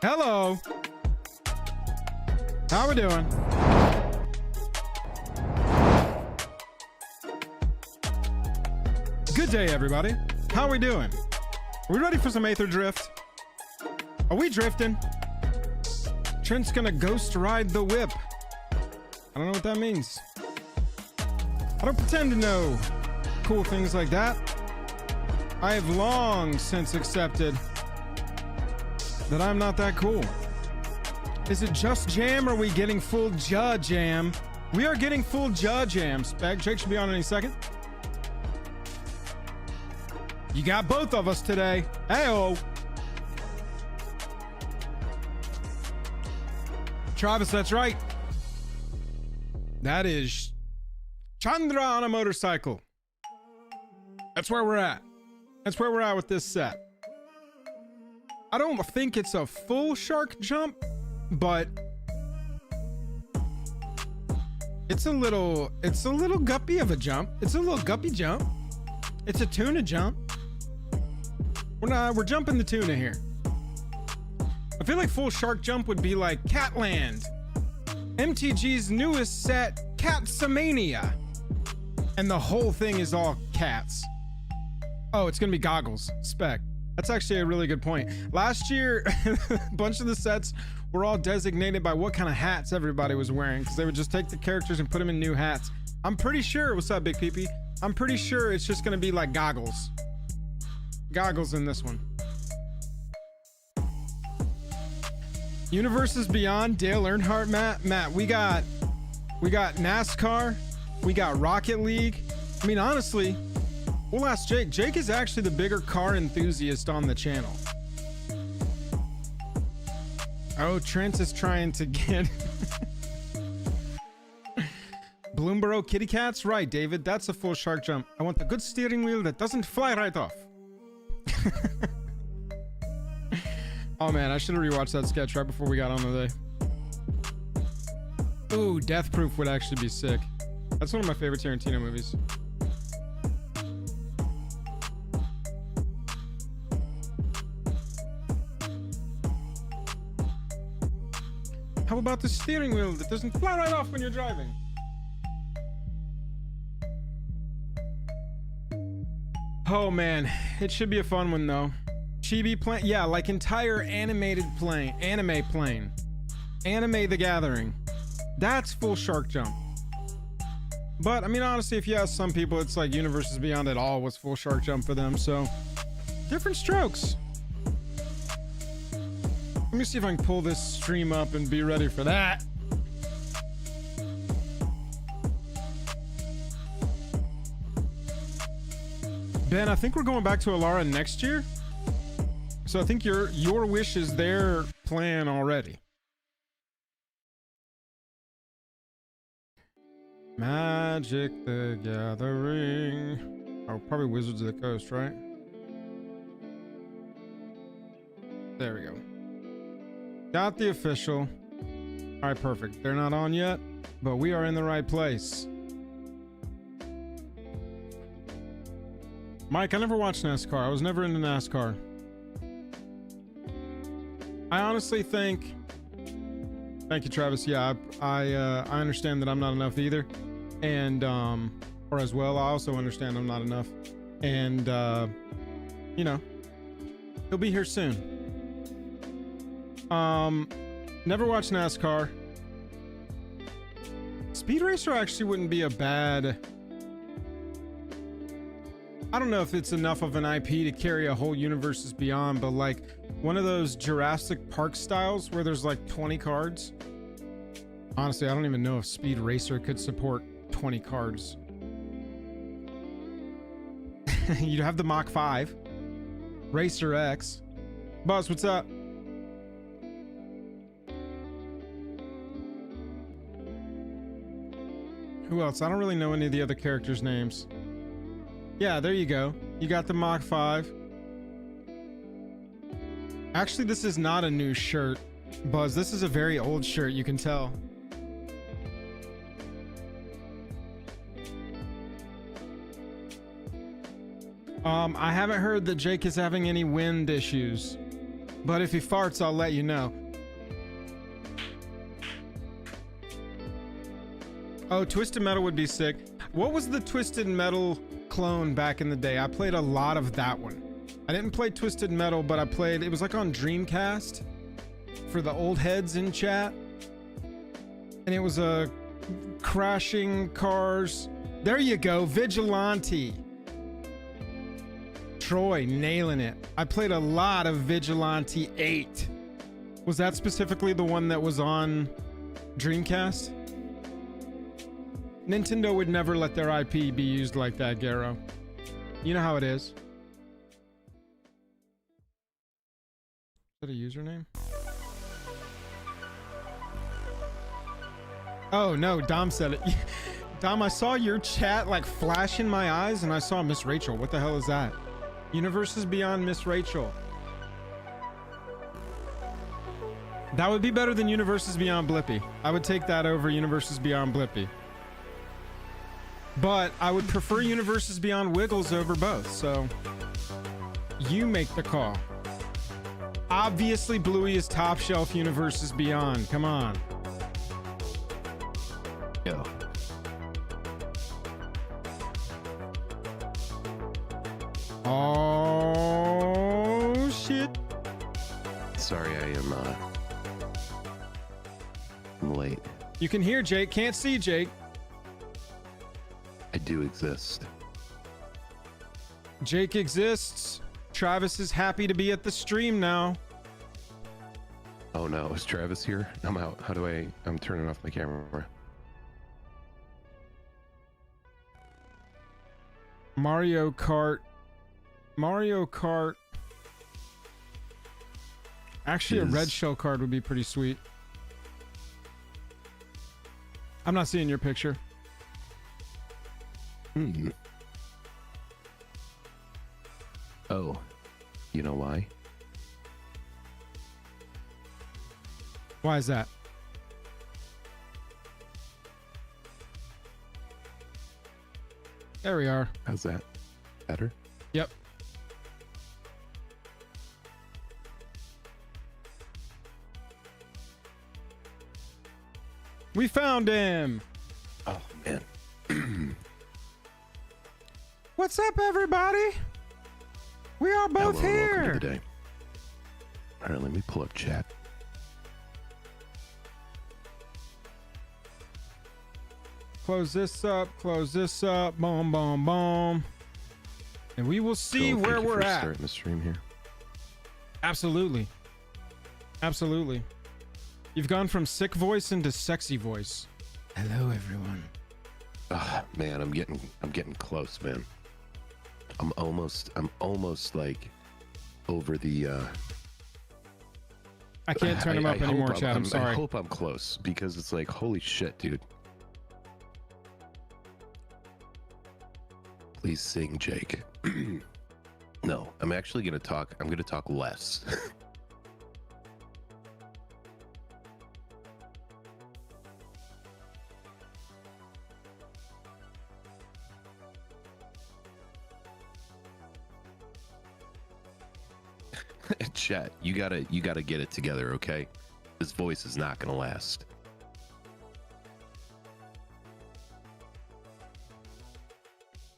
Hello. How we doing? Good day, everybody. How we doing? Are we ready for some Aetherdrift? Are we drifting? Trent's gonna ghost ride the whip. I don't know what that means. I don't pretend to know cool things like that. I have long since accepted that I'm not that cool. Is it just jam or are we getting full JAJAM? We are getting full JAJAM. Spec, Jake should be on any second. You got both of us today. Hey-oh. Travis, that's right. That is Chandra on a motorcycle. That's where we're at. That's where we're at with this set. I don't think it's a full shark jump, but it's a little guppy of a jump. It's a little guppy jump. It's a tuna jump. We're jumping the tuna here. I feel like full shark jump would be like Catland, MTG's newest set, Catsamania, and the whole thing is all cats. Oh, it's gonna be goggles. Spec. That's actually a really good point. Last year, a bunch of the sets were all designated by what kind of hats everybody was wearing, because they would just take the characters and put them in new hats. I'm pretty sure, what's up, Big Peepee? I'm pretty sure it's just gonna be like goggles. Goggles in this one. Universes Beyond, Dale Earnhardt, Matt, we got NASCAR, we got Rocket League. I mean, honestly, we'll ask Jake. Jake is actually the bigger car enthusiast on the channel. Oh, Trent is trying to get Bloomborough kitty cats. Right, David, that's a full shark jump. I want the good steering wheel that doesn't fly right off. Oh man, I should have rewatched that sketch right before we got on today. Ooh, Death Proof would actually be sick. That's one of my favorite Tarantino movies. How about the steering wheel that doesn't fly right off when you're driving? Oh man, it should be a fun one though. Chibi plane, yeah, like entire animated plane, anime plane. Anime the Gathering. That's full shark jump. But I mean, honestly, if you ask some people, it's like Universes Beyond it all was full shark jump for them, so different strokes. Let me see if I can pull this stream up and be ready for that. Ben, I think we're going back to Alara next year. So I think your wish is their plan already. Magic the Gathering. Oh, probably Wizards of the Coast, right? There we go. Got the official. All right, perfect. They're not on yet, but we are in the right place. Mike, I never watched NASCAR. I was never into NASCAR. I honestly think... Thank you, Travis. Yeah, I understand that I'm not enough either. And, or as well, I also understand I'm not enough. And, you know, he'll be here soon. Never watched NASCAR. Speed Racer actually wouldn't be a bad... I don't know if it's enough of an IP to carry a whole Universes Beyond, but like one of those Jurassic Park styles where there's like 20 cards. Honestly, I don't even know if Speed Racer could support 20 cards. You'd have the Mach 5, Racer X. Buzz, what's up? Who else? I don't really know any of the other characters' names. Yeah, there you go. You got the Mach 5. Actually, this is not a new shirt, Buzz. This is a very old shirt, you can tell. I haven't heard that Jake is having any wind issues. But if he farts, I'll let you know. Oh, Twisted Metal would be sick. What was the Twisted Metal clone back in the day? I played a lot of that one. I didn't play Twisted Metal, but I played, it was like on Dreamcast for the old heads in chat. And it was a crashing cars. There you go, Vigilante. Troy nailing it. I played a lot of Vigilante 8. Was that specifically the one that was on Dreamcast? Nintendo would never let their IP be used like that, Garo. You know how it is. Is that a username? Oh no, Dom said it. Dom, I saw your chat like flash in my eyes and I saw Miss Rachel. What the hell is that? Universes Beyond Miss Rachel. That would be better than Universes Beyond Blippi. I would take that over Universes Beyond Blippi. But I would prefer Universes Beyond Wiggles over both, so you make the call. Obviously, Bluey is top shelf Universes Beyond. Come on. Yo. Oh, shit. Sorry, I am I'm late. You can hear Jake, can't see Jake. I do exist. Jake exists. Travis is happy to be at the stream now. Oh no, is Travis here? I'm out. How do I'm turning off my camera. Mario Kart. Actually, a red shell card would be pretty sweet. I'm not seeing your picture. Oh, you know why? Why is that? There we are. How's that? Better? Yep. We found him. Oh, man. What's up, everybody? We are both Hello, here. welcome to the day. All right, let me pull up chat. Close this up. Boom, boom, boom. And we will see where we're at. Starting the stream here. Absolutely. Absolutely. You've gone from sick voice into sexy voice. Hello, everyone. Ah, man, I'm getting close, man. I'm almost like over the I can't turn him up anymore, Chad. I'm sorry. I hope I'm close because it's like, holy shit, dude. Please sing, Jake. No, I'm actually gonna talk. I'm gonna talk less. Chat, you gotta get it together, okay? This voice is not gonna last.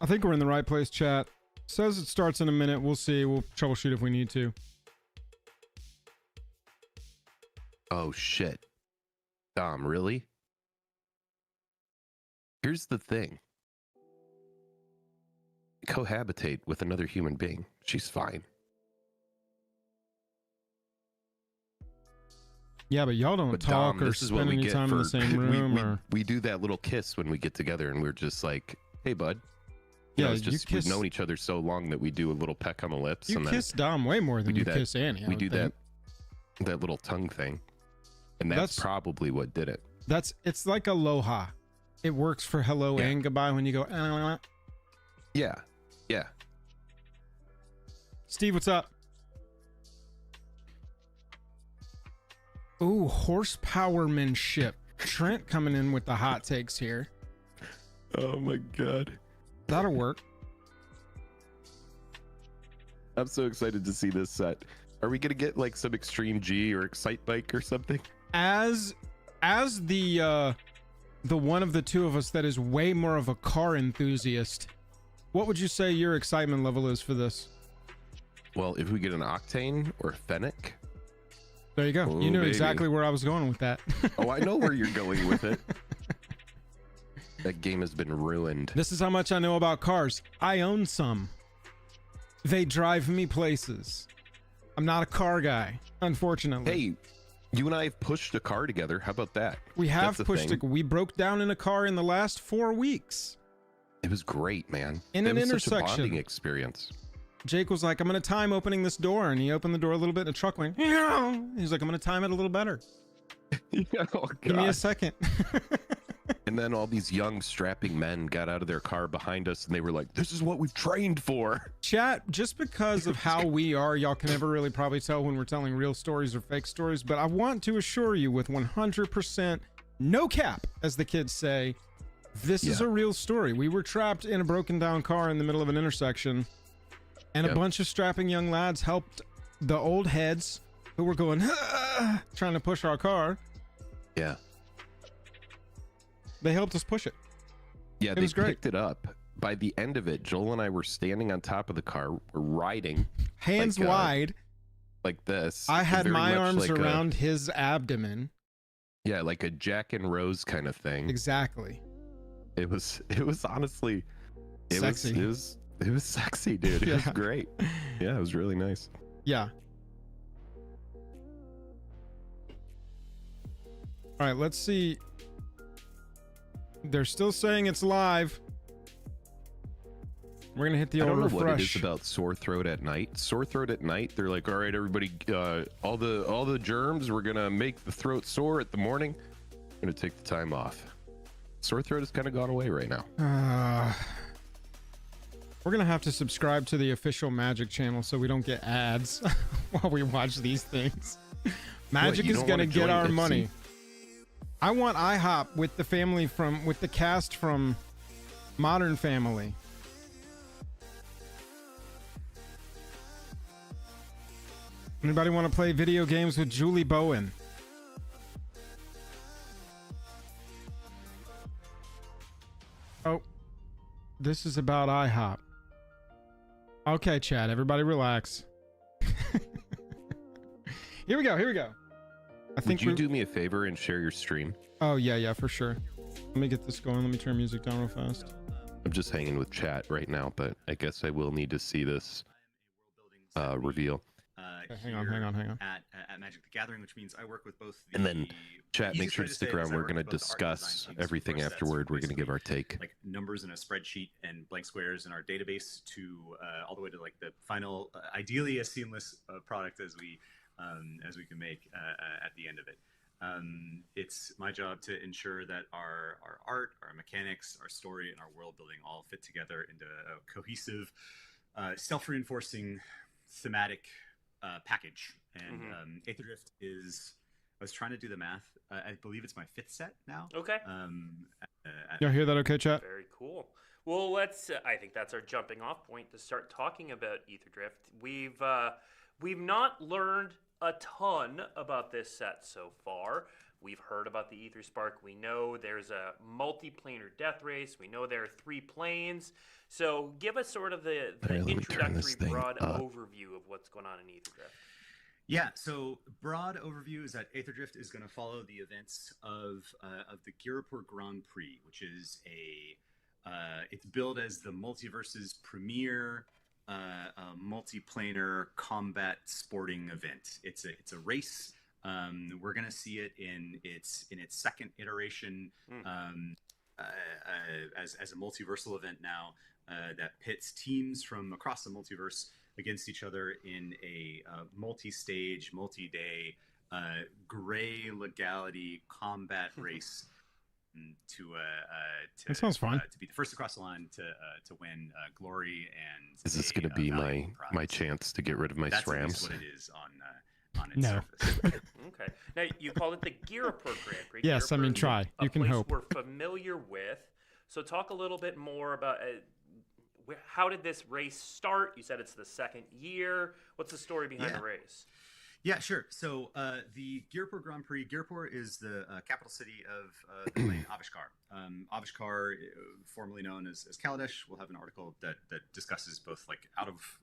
I think we're in the right place, chat. Says it starts in a minute. We'll see. We'll troubleshoot if we need to. Oh shit. Dom, really? Here's the thing. Cohabitate with another human being. She's fine. Yeah, but y'all don't talk or spend any time in the same room. We do that little kiss when we get together and we're just like, hey, bud. Yeah, it's just, we've known each other so long that we do a little peck on the lips. You kiss Dom way more than you kiss Annie. We do that little tongue thing. And that's probably what did it. It's like aloha. It works for hello and goodbye when you go. Yeah. Yeah. Steve, what's up? Ooh, horsepowermanship. Trent coming in with the hot takes here. Oh my god. That'll work. I'm so excited to see this set. Are we gonna get like some Extreme G or Excite Bike or something? As the one of the two of us that is way more of a car enthusiast, what would you say your excitement level is for this? Well, if we get an Octane or a Fennec. There you go. Oh, you knew baby. exactly where I was going with that. Oh, I know where you're going with it. That game has been ruined. This is how much I know about cars. I own some. They drive me places. I'm not a car guy, unfortunately. Hey, you and I have pushed a car together. How about that? We have That's pushed thing. it. We broke down in a car in the last 4 weeks. It was great, man. In it an was intersection. Such a bonding experience. Jake was like, I'm going to time opening this door. And he opened the door a little bit and the truck went, yeah. He's like, I'm going to time it a little better. Yeah, oh, Give me a God. second. And then all these young strapping men got out of their car behind us and they were like, this is what we've trained for. Chat, just because of how we are, y'all can never really probably tell when we're telling real stories or fake stories, but I want to assure you with 100% no cap, as the kids say, this is a real story. We were trapped in a broken down car in the middle of an intersection, and a bunch of strapping young lads helped the old heads who were going, trying to push our car. Yeah. They helped us push it. Yeah, It they was great. picked it up. By the end of it, Joel and I were standing on top of the car, we're riding Hands Like, wide. like this. I and had very my much arms like around his abdomen. yeah, like a Jack and Rose kind of thing. Exactly. It was honestly, Sexy. it was sexy, dude. It was Yeah. great. Yeah, it was really nice. Yeah. All right, let's see. They're still saying it's live. We're gonna hit the I old don't know what it is refresh. about sore throat at night. Sore throat at night, they're like, all right, everybody, all the germs, we're gonna make the throat sore at the morning. We're gonna take the time off. Sore throat has kind of gone away right now. We're gonna have to subscribe to the official Magic channel so we don't get ads while we watch these things. Magic you is don't gonna wanna get join our the money. I want IHOP with the family with the cast from Modern Family. Anybody want to play video games with Julie Bowen? Oh, this is about IHOP. Okay, chat, everybody relax. Here we go. I think Would you do me a favor and share your stream? Oh, yeah, for sure. Let me get this going. Let me turn music down real fast. I'm just hanging with chat right now, but I guess I will need to see this reveal. Okay, hang on. At Magic the Gathering, which means I work with both the... And then chat, make easiest sure way to stick say it is around. I We're work going to with both the art design discuss teams everything for sets, afterward. We're going to give our take. Like numbers in a spreadsheet and blank squares in our database to all the way to like the final, ideally a seamless product as we can make at the end of it. It's my job to ensure that our art, our mechanics, our story, and our world building all fit together into a cohesive, self-reinforcing, thematic package. And Aetherdrift is, I was trying to do the math. I believe it's my 5th set now. Okay. Y'all hear that okay, chat? Very cool. Well, let's. I think that's our jumping off point to start talking about Aetherdrift. We've not learned a ton about this set so far. We've heard about the Aetherspark. We know there's a multiplanar death race. We know there are 3 planes. So give us sort of the let me turn this introductory thing broad up. overview of what's going on in Aetherdrift. Yeah, so broad overview is that Aetherdrift is going to follow the events of the Girapur Grand Prix, which is it's billed as the multiverse's premier multiplanar combat sporting event. It's a race. We're going to see it in its second iteration as a multiversal event now that pits teams from across the multiverse against each other in a multi-stage, multi-day, gray legality combat race That sounds fun. to be the first across the line to win glory and Is this going to be my chance to get rid of my That's at least SRAMs? what it is on its No. surface. Okay. Now, you called it the Girapur Grand Prix. Yes, I mean, Girapur, try. a You can place hope. we're familiar with. So talk a little bit more about how did this race start? You said it's the second year. What's the story behind the race? Yeah, sure. So the Girpur Grand Prix, Girpur is the capital city of the plane Avishkar. Avishkar, formerly known as Kaladesh, will have an article that discusses both like out of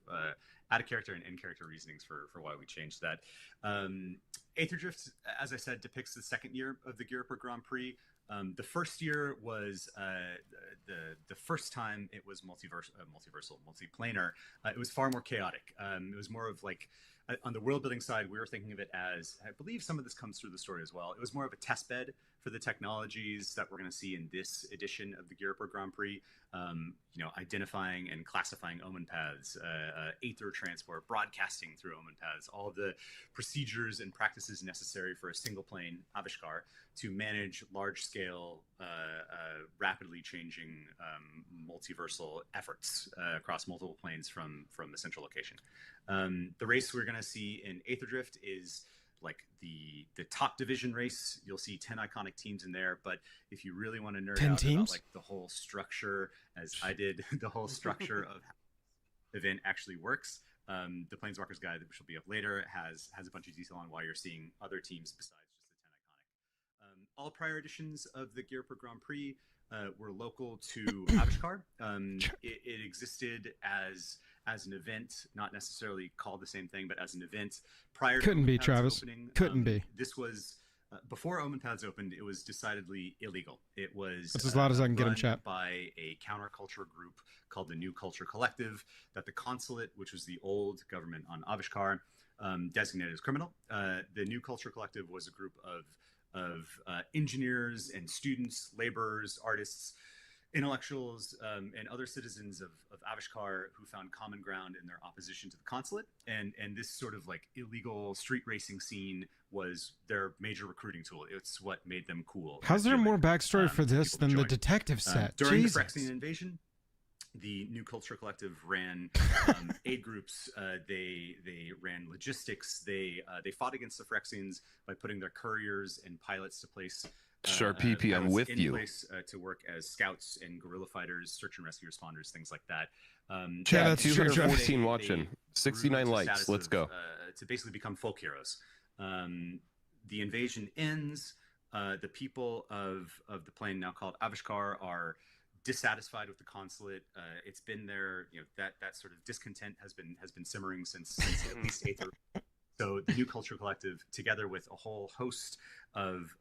character and in character reasonings for why we changed that. Aetherdrift, as I said, depicts the second year of the Girpur Grand Prix. The first year was the first time it was multiplanar. It was far more chaotic. It was more of like, on the world building side, we were thinking of it as, I believe some of this comes through the story as well. It was more of a test bed for the technologies that we're going to see in this edition of the Girpur Grand Prix. Identifying and classifying omen paths, Aether transport, broadcasting through omen paths, all of the procedures and practices necessary for a single plane Avishkar to manage large-scale, rapidly changing multiversal efforts across multiple planes from a central location. The race we're going to see in Aetherdrift is like the top division race. You'll see 10 iconic teams in there, but if you really want to nerd out about like the whole structure, as I did, the whole structure of how the event actually works, the Planeswalkers guide, which will be up later, has a bunch of detail on why you're seeing other teams besides just the 10 iconic. All prior editions of the Girpur Grand Prix were local to Avishkar. It existed as an event, not necessarily called the same thing, but as an event prior to Couldn't be, Travis. Opening. Couldn't be. This was before Omen Paths opened. It was decidedly illegal. It was that's as loud as I can get him, chat. By a counterculture group called the New Culture Collective that the consulate, which was the old government on Avishkar, designated as criminal. The New Culture Collective was a group of engineers and students, laborers, artists, intellectuals, and other citizens of Avishkar who found common ground in their opposition to the consulate, and this sort of like illegal street racing scene was their major recruiting tool. It's what made them cool. How's there more backstory for this than the detective set? During the Phyrexian invasion, the New Culture Collective ran aid groups. They ran logistics. They fought against the Phyrexians by putting their couriers and pilots to place. Sharp PP, I'm with you. Place, to work as scouts and guerrilla fighters, search and rescue responders, things like that. Chat, 214 watching, 69 likes. Let's go. To basically become folk heroes. The invasion ends. The people of the plane, now called Avishkar, are dissatisfied with the consulate. It's been there. That sort of discontent has been simmering since at least Aether. So the New Culture Collective, together with a whole host of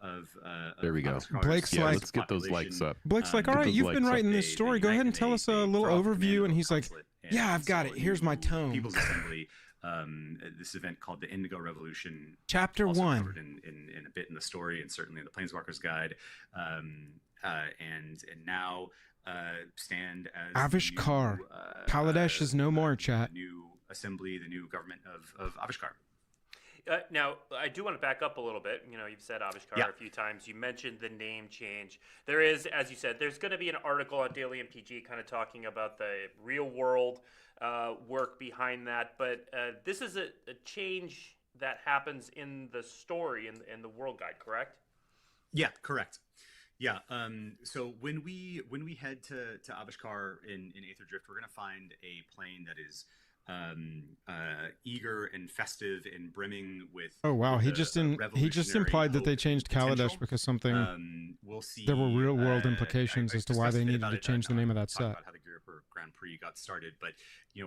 there we go. Blake's like, let's get those likes up. Blake's like, all right, you've been writing this story. Go ahead and tell us a little overview. And he's like, yeah, I've got it. Here's my tome. People's Assembly. This event called the Indigo Revolution. Chapter 1. Covered in a bit in the story, and certainly in the Planeswalkers Guide. And now stand as Avishkar. Kaladesh is no more, chat. The new assembly, the new government of Avishkar. Now, I do want to back up a little bit. You've said Avishkar a few times. You mentioned the name change. There is, as you said, there's going to be an article on WeeklyMTG kind of talking about the real world work behind that. But this is a change that happens in the story, in the world guide, correct? Yeah, correct. Yeah. So when we head to Avishkar in Aetherdrift, we're going to find a plane that is eager and festive and brimming with. Oh wow! He just implied that they changed Kaladesh because something. We'll see. There were real world implications as to why they needed to change the name of that set. About how the Girpur Grand Prix got started, but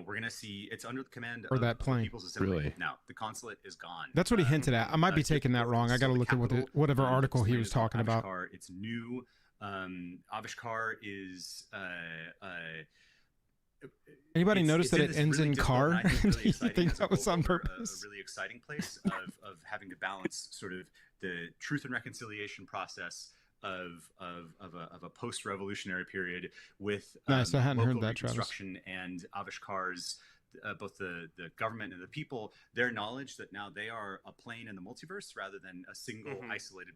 we're gonna see it's under the command of that plane. People's Assembly. Now the consulate is gone. That's what he hinted at. I might be taking that wrong. I got to look at whatever article he was talking about. It's new. Avishkar is. Anybody notice that it ends in car? Do you think that was on purpose? A really exciting place of having to balance sort of the truth and reconciliation process of a post-revolutionary period with nice. I hadn't heard that, reconstruction and Avishkar's both the government and the people, their knowledge that now they are a plane in the multiverse rather than a single isolated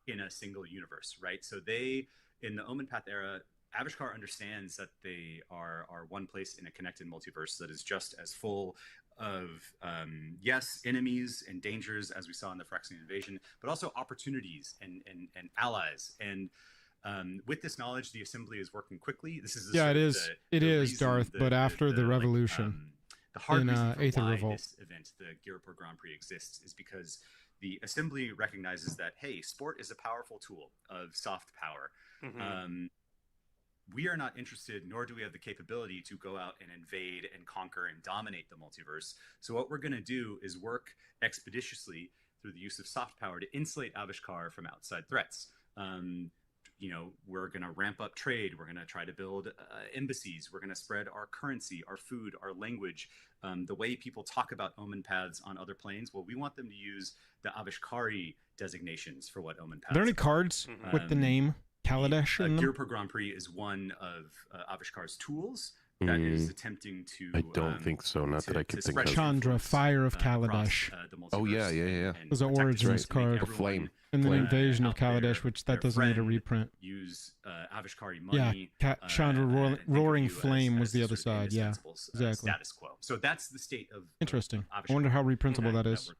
in a single universe, right? So they, in the Omen Path era, Avishkar understands that they are one place in a connected multiverse that is just as full of, yes, enemies and dangers as we saw in the Phyrexian invasion, but also opportunities and allies. And With this knowledge, the assembly is working quickly. This is the Yeah, sort it of is. the It is, reason Darth. But after the revolution, the hard in, reason for Aether why Revolt. this event, the Gearpur Grand Prix, exists is because the assembly recognizes that, hey, sport is a powerful tool of soft power. We are not interested, nor do we have the capability to go out and invade and conquer and dominate the multiverse. So what we're going to do is work expeditiously through the use of soft power to insulate Avishkar from outside threats. You know, we're going to ramp up trade. We're going to try to build embassies. We're going to spread our currency, our food, our language, the way people talk about omen paths on other planes. Well, we want them to use the Avishkari designations for what omen paths are there any cards with the name Kaladesh in them? Gearpur Grand Prix is one of Avishkar's tools that is attempting to. I don't think so. Not that I can think of. Chandra, Fire of Kaladesh. Oh yeah. It was an Origins card. The flame. And then Invasion of Kaladesh, which that doesn't need a reprint. Use Avishkari money. Yeah, Chandra Roaring Flame was the other side. Yeah, exactly. Status quo. So that's the state of. Interesting. I wonder how reprintable that is.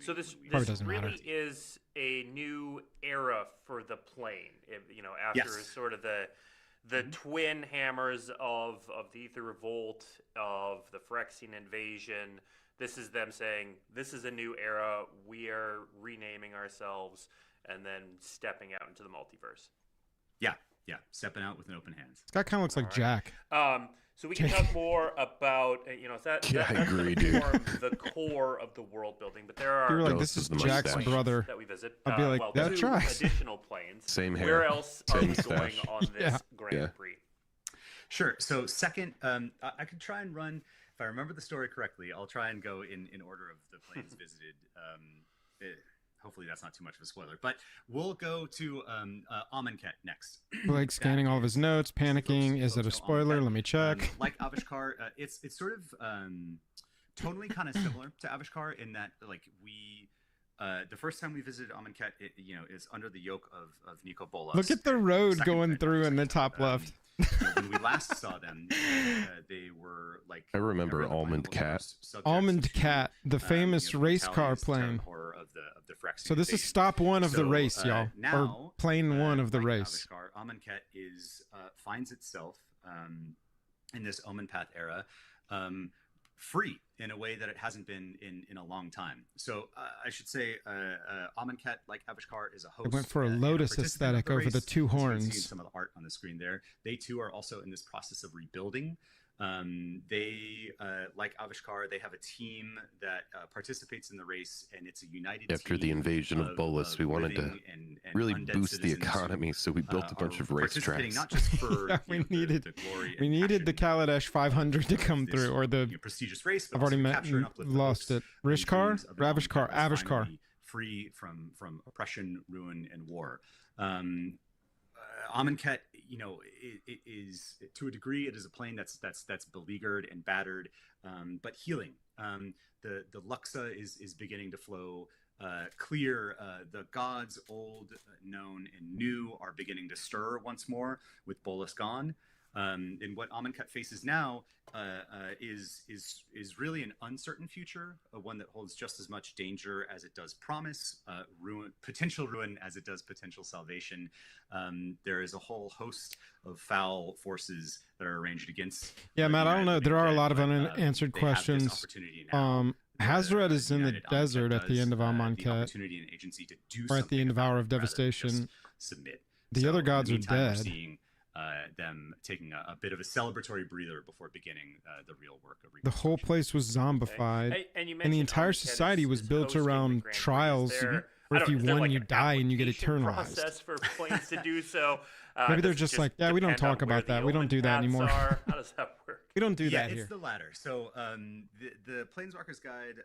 So this doesn't really matter. is a new era for the plane. You know, after sort of the twin hammers of the Aether Revolt, of the Phyrexian invasion. This is them saying, this is a new era. We are renaming ourselves and then stepping out into the multiverse. Yeah. Stepping out with an open hand. This guy kind of looks like Jack. So we can talk more about, you know, that's I agree, dude. The core of the world building. But there are You're like, this is Jack's brother. that we visit. I'd be like, that two tracks. additional planes. Same hair. Where else are Same we going stash. on this Grand Prix? Sure. So second, I could try and run, if I remember the story correctly, I'll try and go in order of the planes visited. Hopefully that's not too much of a spoiler, but we'll go to Amonkhet next. Like scanning all of his notes, panicking. Is it a spoiler? Let me check. Like Avishkar, it's sort of tonally kind of similar to Avishkar in that, like, we the first time we visited Amonkhet, it, you know, is under the yoke of Nico Bolas. Look at the road going through in the top left. When we last saw them, they were like. I remember Almond Cat. Almond Cat, the famous race car plane. Of the So this is stop one of the race, y'all, or plane one of the race. Amonkhet is finds itself in this Omen Path era free in a way that it hasn't been in a long time. So I should say Amonkhet, like Avishkar, is a host. It went for a Lotus aesthetic over the two horns. You can see some of the art on the screen there. They too are also in this process of rebuilding. They like Avishkar, they have a team that participates in the race, and it's a united After team the invasion of Bolas, we wanted to and really undead boost the citizens economy, so we built a bunch of participating racetracks. not just for Yeah, you know, the glory and we needed the passion Kaladesh 500 to of come this, through, or the you know, prestigious race. But I've already also capture and uplift the lost hopes it. and Rishkar, dreams of the Ravishkar, Amonkhet was Avishkar. finally free from oppression, ruin, and war. Amonkhet, you know, it is, to a degree, it is a plane that's beleaguered and battered, but healing. The Luxa is beginning to flow clear. The gods, old, known, and new, are beginning to stir once more with Bolas gone. And what Amonkhet faces now is really an uncertain future, one that holds just as much danger as it does promise, potential ruin as it does potential salvation. There is a whole host of foul forces that are arranged against. Yeah, Matt, I don't know. There are a lot of unanswered questions. Hazred is in the desert at the end of Amonkhet, or at the end of Hour of Devastation. The other gods are dead. Them taking a bit of a celebratory breather before beginning the real work of the whole place was zombified, okay. And the entire society was built around trials. Where if you win, you die and you get eternalized. Process for planes to do so. Maybe they're just like, yeah, we don't talk about that. We don't do that anymore. How does that work? We don't do that here. Yeah, it's the latter. So the Planeswalker's Guide,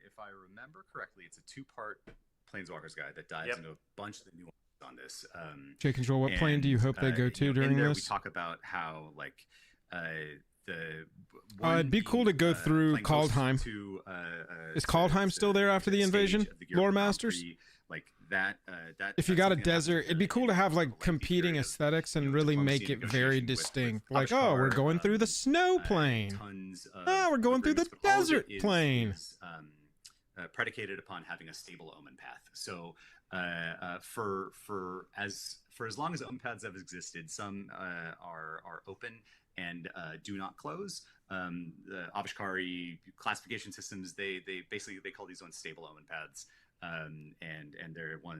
if I remember correctly, it's a two-part Planeswalker's Guide that dives into a bunch of the nuances on this. J Control, what plane do you hope they go to during there, this? We talk about how, like, it'd be cool to go through Kaldheim. Is Kaldheim still there after the invasion? Lore Masters? Like that. If you got a desert, it'd be cool to have like competing aesthetics and really make it very distinct. Like, oh, we're going through the snow plane. Oh, we're going through the desert plane. predicated upon having a stable omen path. So for as long as omen paths have existed, some are open and do not close. The Avishkari classification systems, they call these ones stable omen paths. And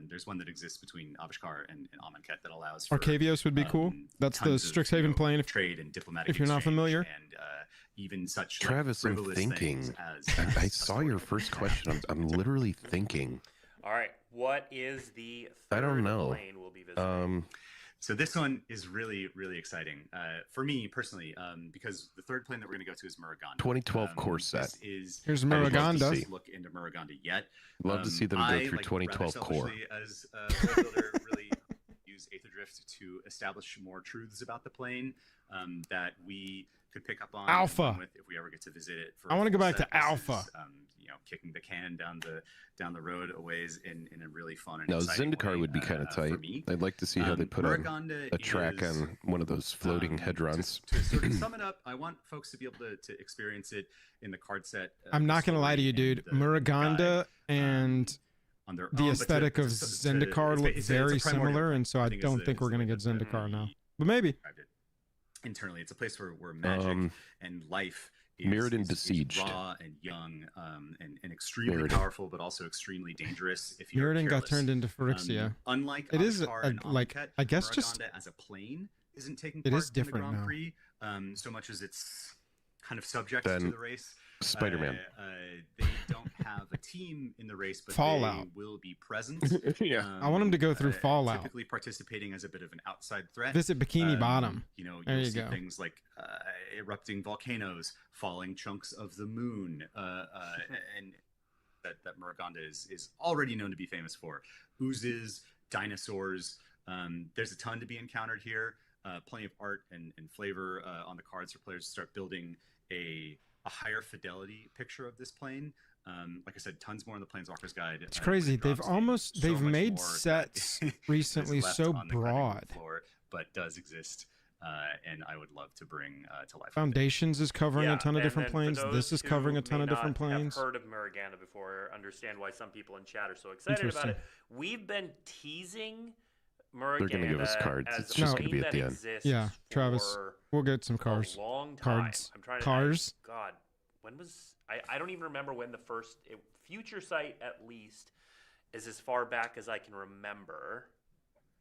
there's one that exists between Avishkar and Amonkhet that allows for, Arcavios would be cool. That's the Strixhaven plane. Trade and diplomatic if you're not familiar. And even such Travis, like, I'm thinking. I saw your first question. I'm literally thinking. All right, what is the third I don't know. plane we'll be visiting? So this one is really, really exciting for me personally, because the third plane that we're going to go to is Muraganda. 2012 core set. Here's Muraganda. Look into Muraganda yet? Love to see them go through 2012 core. As a builder, really use Aetherdrift to establish more truths about the plane that we could pick up on Alpha. if we ever get to visit it. I want to go back to Alpha. Is, kicking the can down the road a ways in a really fun and No, exciting Zendikar way, would be kind of tight. I'd like to see how they put a track on one of those floating head runs. To sort of sum it up, I want folks to be able to experience it in the card set. I'm not going to lie to you, dude. Muraganda and on their the own, aesthetic of Zendikar look very similar, and so I don't think we're going to get Zendikar now. But maybe. Internally, it's a place where magic and life Mirrodin is Besieged. raw and young and extremely powerful, but also extremely dangerous if you're Mirrodin got careless. turned into Phyrexia. Unlike it is Avishkar and like Amonkhet, I guess Muraganda just as a plane isn't taking it part is different in the Grand now. Prix, so much as it's kind of subject Then to the race. Spider-Man. They don't have a team in the race, but Fallout. they will be present. Yeah. I want them to go through Fallout. Typically participating as a bit of an outside threat. Visit Bikini Bottom. You'll There you see go. things like erupting volcanoes, falling chunks of the moon, and that Muraganda is already known to be famous for. Oozes, dinosaurs. There's a ton to be encountered here. Plenty of art and flavor on the cards for players to start building a higher fidelity picture of this plane. Like I said, tons more in the Planeswalker's Guide. It's crazy. They've made sets recently so broad. But does exist, and I would love to bring to life. Foundations is covering a ton of and different then for planes. those This is covering a who ton may of different not planes. Have heard of Muraganda before? Understand why some people in chat are so excited about it. We've been teasing Muraganda. They're going to give us cards. As It's a just plane going to be at that the end. exists Yeah, Travis, for we'll get some cars. A long time. Cards. I'm trying to Cars. God, when was I don't even remember when the first Future Sight at least is as far back as I can remember.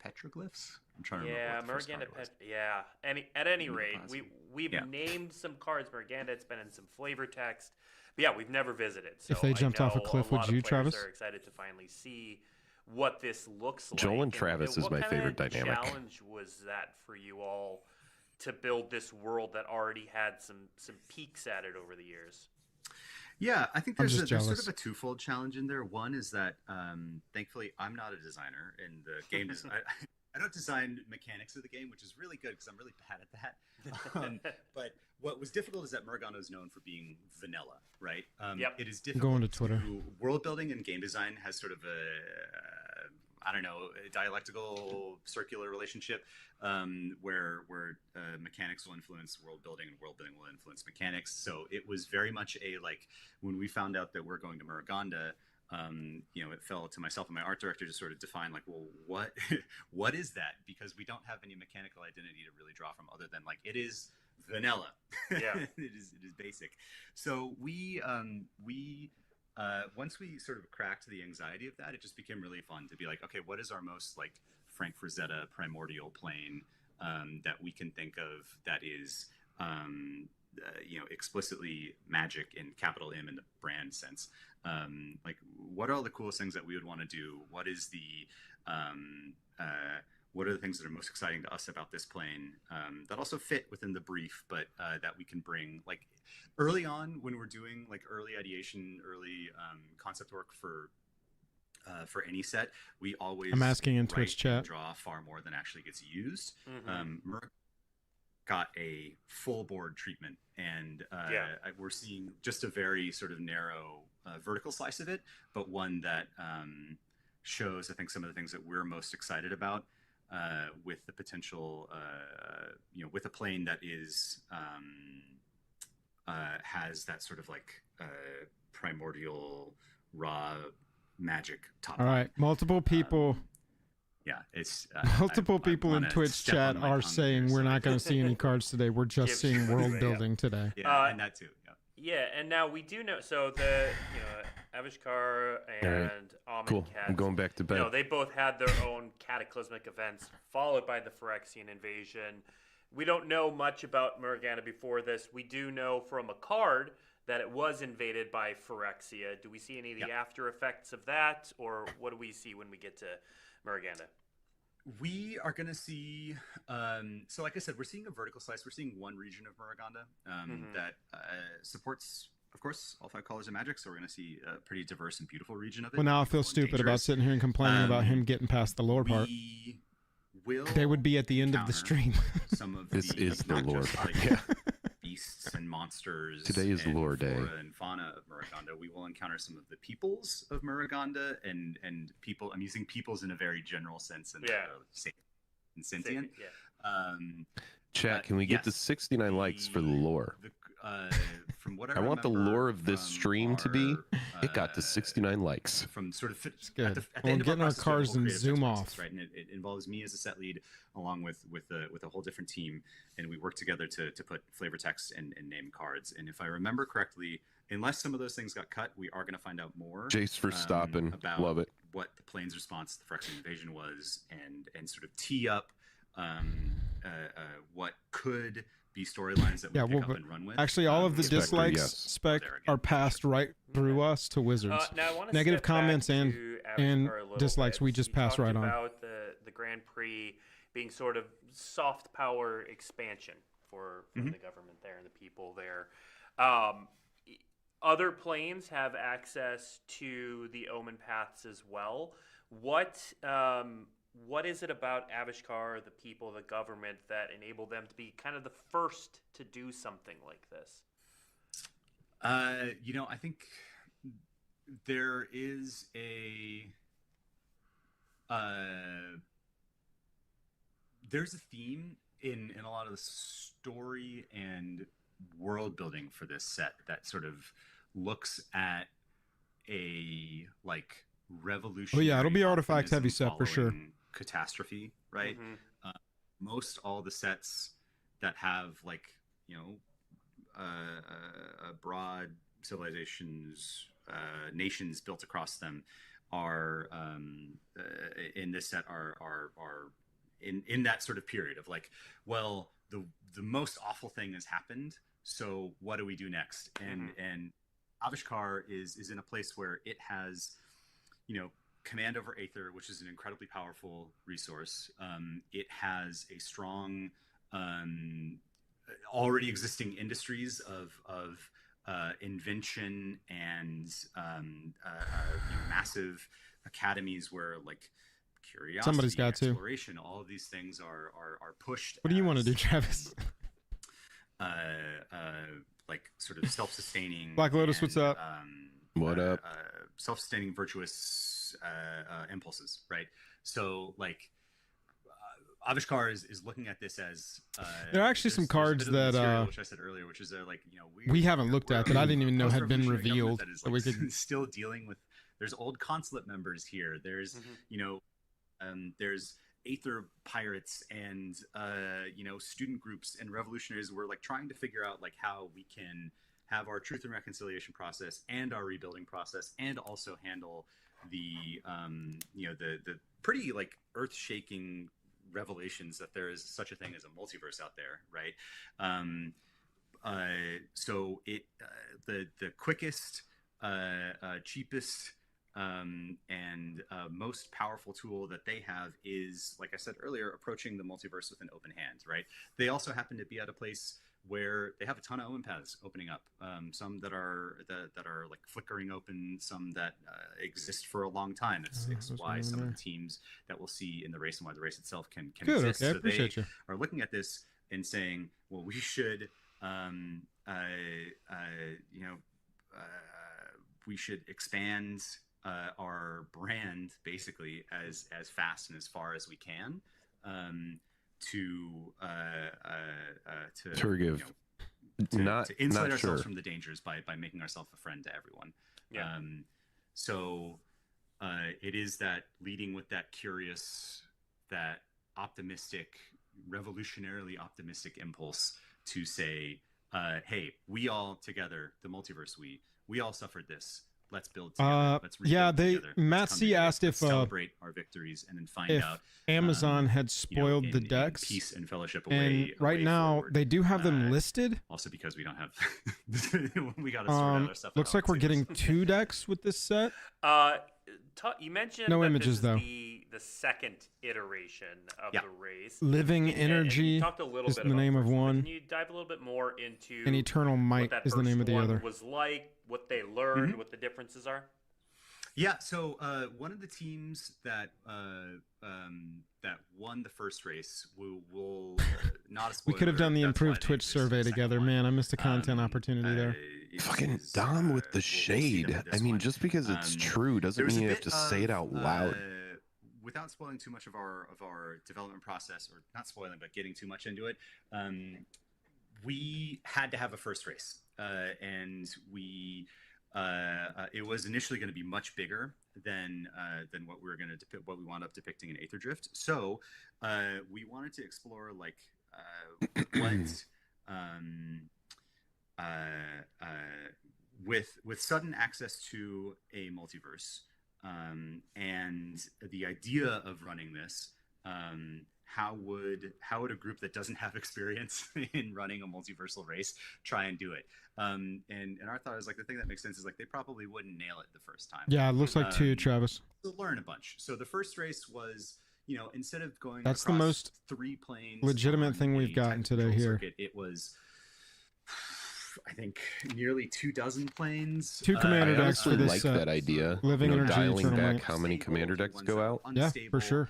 Petroglyphs. I'm trying to Yeah, remember what the first card was. Yeah. At any Maybe rate, possibly. we've Yeah. named some cards Muraganda. It's been in some flavor text. But yeah, we've never visited. So If they jumped off a know cliff, lot would of you, players Travis? Are excited to finally see what this looks like. Joel and Travis is what my kind of favorite dynamic. challenge was that for you all to build this world that already had some peaks at it over the years? Yeah, I think I'm there's just sort jealous. of a twofold challenge in there. One is that thankfully I'm not a designer in the game design. I don't design mechanics of the game, which is really good because I'm really bad at that. But what was difficult is that Muraganda is known for being vanilla, right? Yep. It is difficult. Going to Twitter. World building and game design has sort of a dialectical circular relationship where mechanics will influence world building and world building will influence mechanics. So it was very much when we found out that we're going to Muraganda, it fell to myself and my art director to sort of define what is that? Because we don't have any mechanical identity to really draw from other than it is vanilla. Yeah. it is basic. So we once we sort of cracked the anxiety of that, it just became really fun to be like, okay, what is our most Frank Frazetta primordial plane that we can think of that is explicitly magic in capital M in the brand sense. What are all the coolest things that we would want to do? What is what are the things that are most exciting to us about this plane that also fit within the brief, but that we can bring early on when we're doing early ideation, early concept work for any set, we always I'm asking in write Twitch chat. and draw far more than actually gets used. Mm-hmm. Merc got a full board treatment, and we're seeing just a very sort of narrow vertical slice of it, but one that shows, I think, some of the things that we're most excited about with the potential, with a plane that is has that sort of primordial raw magic top All line. right, multiple people. Yeah, it's Multiple I people in wanna Twitch step chat on my are tongue saying here, we're so I not going to see any can- cards today. We're just Give seeing you world the- building today. Yeah, and that too. Yeah. Yeah, and now we do know. So the Aetherspark and Cool. Amonkhet, I'm going back to bed. they both had their own cataclysmic events, followed by the Phyrexian invasion. We don't know much about Muraganda before this. We do know from a card that it was invaded by Phyrexia. Do we see any of the after effects of that, or what do we see when we get to Muraganda? We are going to see, so like I said, we're seeing a vertical slice. We're seeing one region of Muraganda that supports, of course, all 5 colors of magic. So we're going to see a pretty diverse and beautiful region of it. Well, now I feel Beautiful and stupid about dangerous. sitting here and complaining about him getting past the lore part. We will They would be at the end of the encounter stream. some of This the, is the not lore just, part. like, Yeah. beasts and monsters. Today is and lore day. flora and fauna of Muraganda. We will encounter some of the peoples of Muraganda and people. I'm using peoples in a very general sense and sentient. Yeah. Chat, can we get to 69 likes for the lore? From what I want the remember lore of this from stream to be, our, it got to 69 likes. From sort of good. at the Well, end of getting our process, we have a cars whole and creative zoom text off. process, right? And it involves me as a set lead along with a whole different team, and we work together to put flavor text and name cards. And if I remember correctly, unless some of those things got cut, we are going to find out more. Jace for stopping. About Love it. what the plane's response to the Phyrexian invasion was, and sort of tee up what could be storylines that we pick up and run with. Actually, all of the Spectre, dislikes yes. spec There again. are passed right through us to Wizards. Now I want to Negative step back comments to and Aetherspark a little dislikes bit. we just You pass talked right on. about the Grand Prix being sort of soft power expansion for the government there and the people there. Other planes have access to the Omen Paths as well. What is it about Aetherspark, the people, the government, that enable them to be kind of the first to do something like this? I think there is there's a theme in a lot of the story and world building for this set that sort of looks at a revolution. Oh yeah, it'll be artifact heavy set for sure. Catastrophe, right? Most all the sets that have broad civilizations, nations built across them are in this set are in that sort of period of the most awful thing has happened, so what do we do next? And Aetherspark is in a place where it has command over Aether, which is an incredibly powerful resource. It has a strong already existing industries of invention and massive academies where curiosity, Somebody's got to. exploration, all of these things are pushed. What do you want to do, Travis? Sort of self-sustaining. Black Lotus, what's up? What up? Self-sustaining virtuous impulses, right? So Aetherspark is looking at this as there are actually some cards there's a bit of that material, which I said earlier, which is we haven't looked at that I didn't even know had been post-revolutionary revealed. government That we that is could. still dealing with. There's old consulate members here. There's there's Aether pirates and student groups and revolutionaries. We're trying to figure out how we can have our truth and reconciliation process and our rebuilding process, and also handle the the pretty earth-shaking revelations that there is such a thing as a multiverse out there, right? So the quickest, cheapest, and most powerful tool that they have is, like I said earlier, approaching the multiverse with an open hand, right? They also happen to be at a place where they have a ton of Omen paths opening up, some that are flickering open, some that exist for a long time. It's why some of the teams that we'll see in the race and why the race itself can Good, exist. okay, I So appreciate they you. are looking at this and saying, well, we should we should expand our brand basically as fast and as far as we can, to Forgive. to insulate not ourselves sure. from the dangers by making ourselves a friend to everyone. Yeah. So it is that leading with that curious, that optimistic, revolutionarily optimistic impulse to say, hey, we all together, the multiverse, we all suffered this. Let's build together. Let's rebuild together. Matt C asked if celebrate our victories and then find out Amazon had spoiled the decks. Peace and fellowship and right now forward. they do have them listed. Also because we don't have, we got to sort out our stuff. Looks like we're getting 2 decks with this set. You mentioned no that images this is though. The second iteration of the race. Living Energy and talked a little is bit the name of one. Mm-hmm. Can you dive a little bit more into and Eternal Might is the name of the one other. Was like, what they learned, what the differences are? Yeah, so one of the teams that that won the first race will not a spoiler. We could have done the that's improved why they Twitch exist survey in the second together. one. Man, I missed a content opportunity there. Fucking Dom with the we'll see them shade. with this I mean, one. just because it's true doesn't There was mean a you have bit to say it out loud. Without spoiling too much of our development process, or not spoiling, but getting too much into it, we had to have a first race, and we it was initially going to be much bigger than what we were going to depict, what we wound up depicting in Aetherdrift. So we wanted to explore like what with sudden access to a multiverse. And the idea of running this, how would a group that doesn't have experience in running a multiversal race try and do it? And our thought is like, the thing that makes sense is like they probably wouldn't nail it the first time. Yeah, it looks like 2, Travis. To learn a bunch. So the first race was, instead of going that's the across most 3 planes, legitimate thing we've gotten today here. Circuit, it was, I think, nearly 24 planes. 2 commander I decks for honestly this like that idea. Living Energy, dialing Eternal back Might. how many commander decks go out. Yeah, for sure.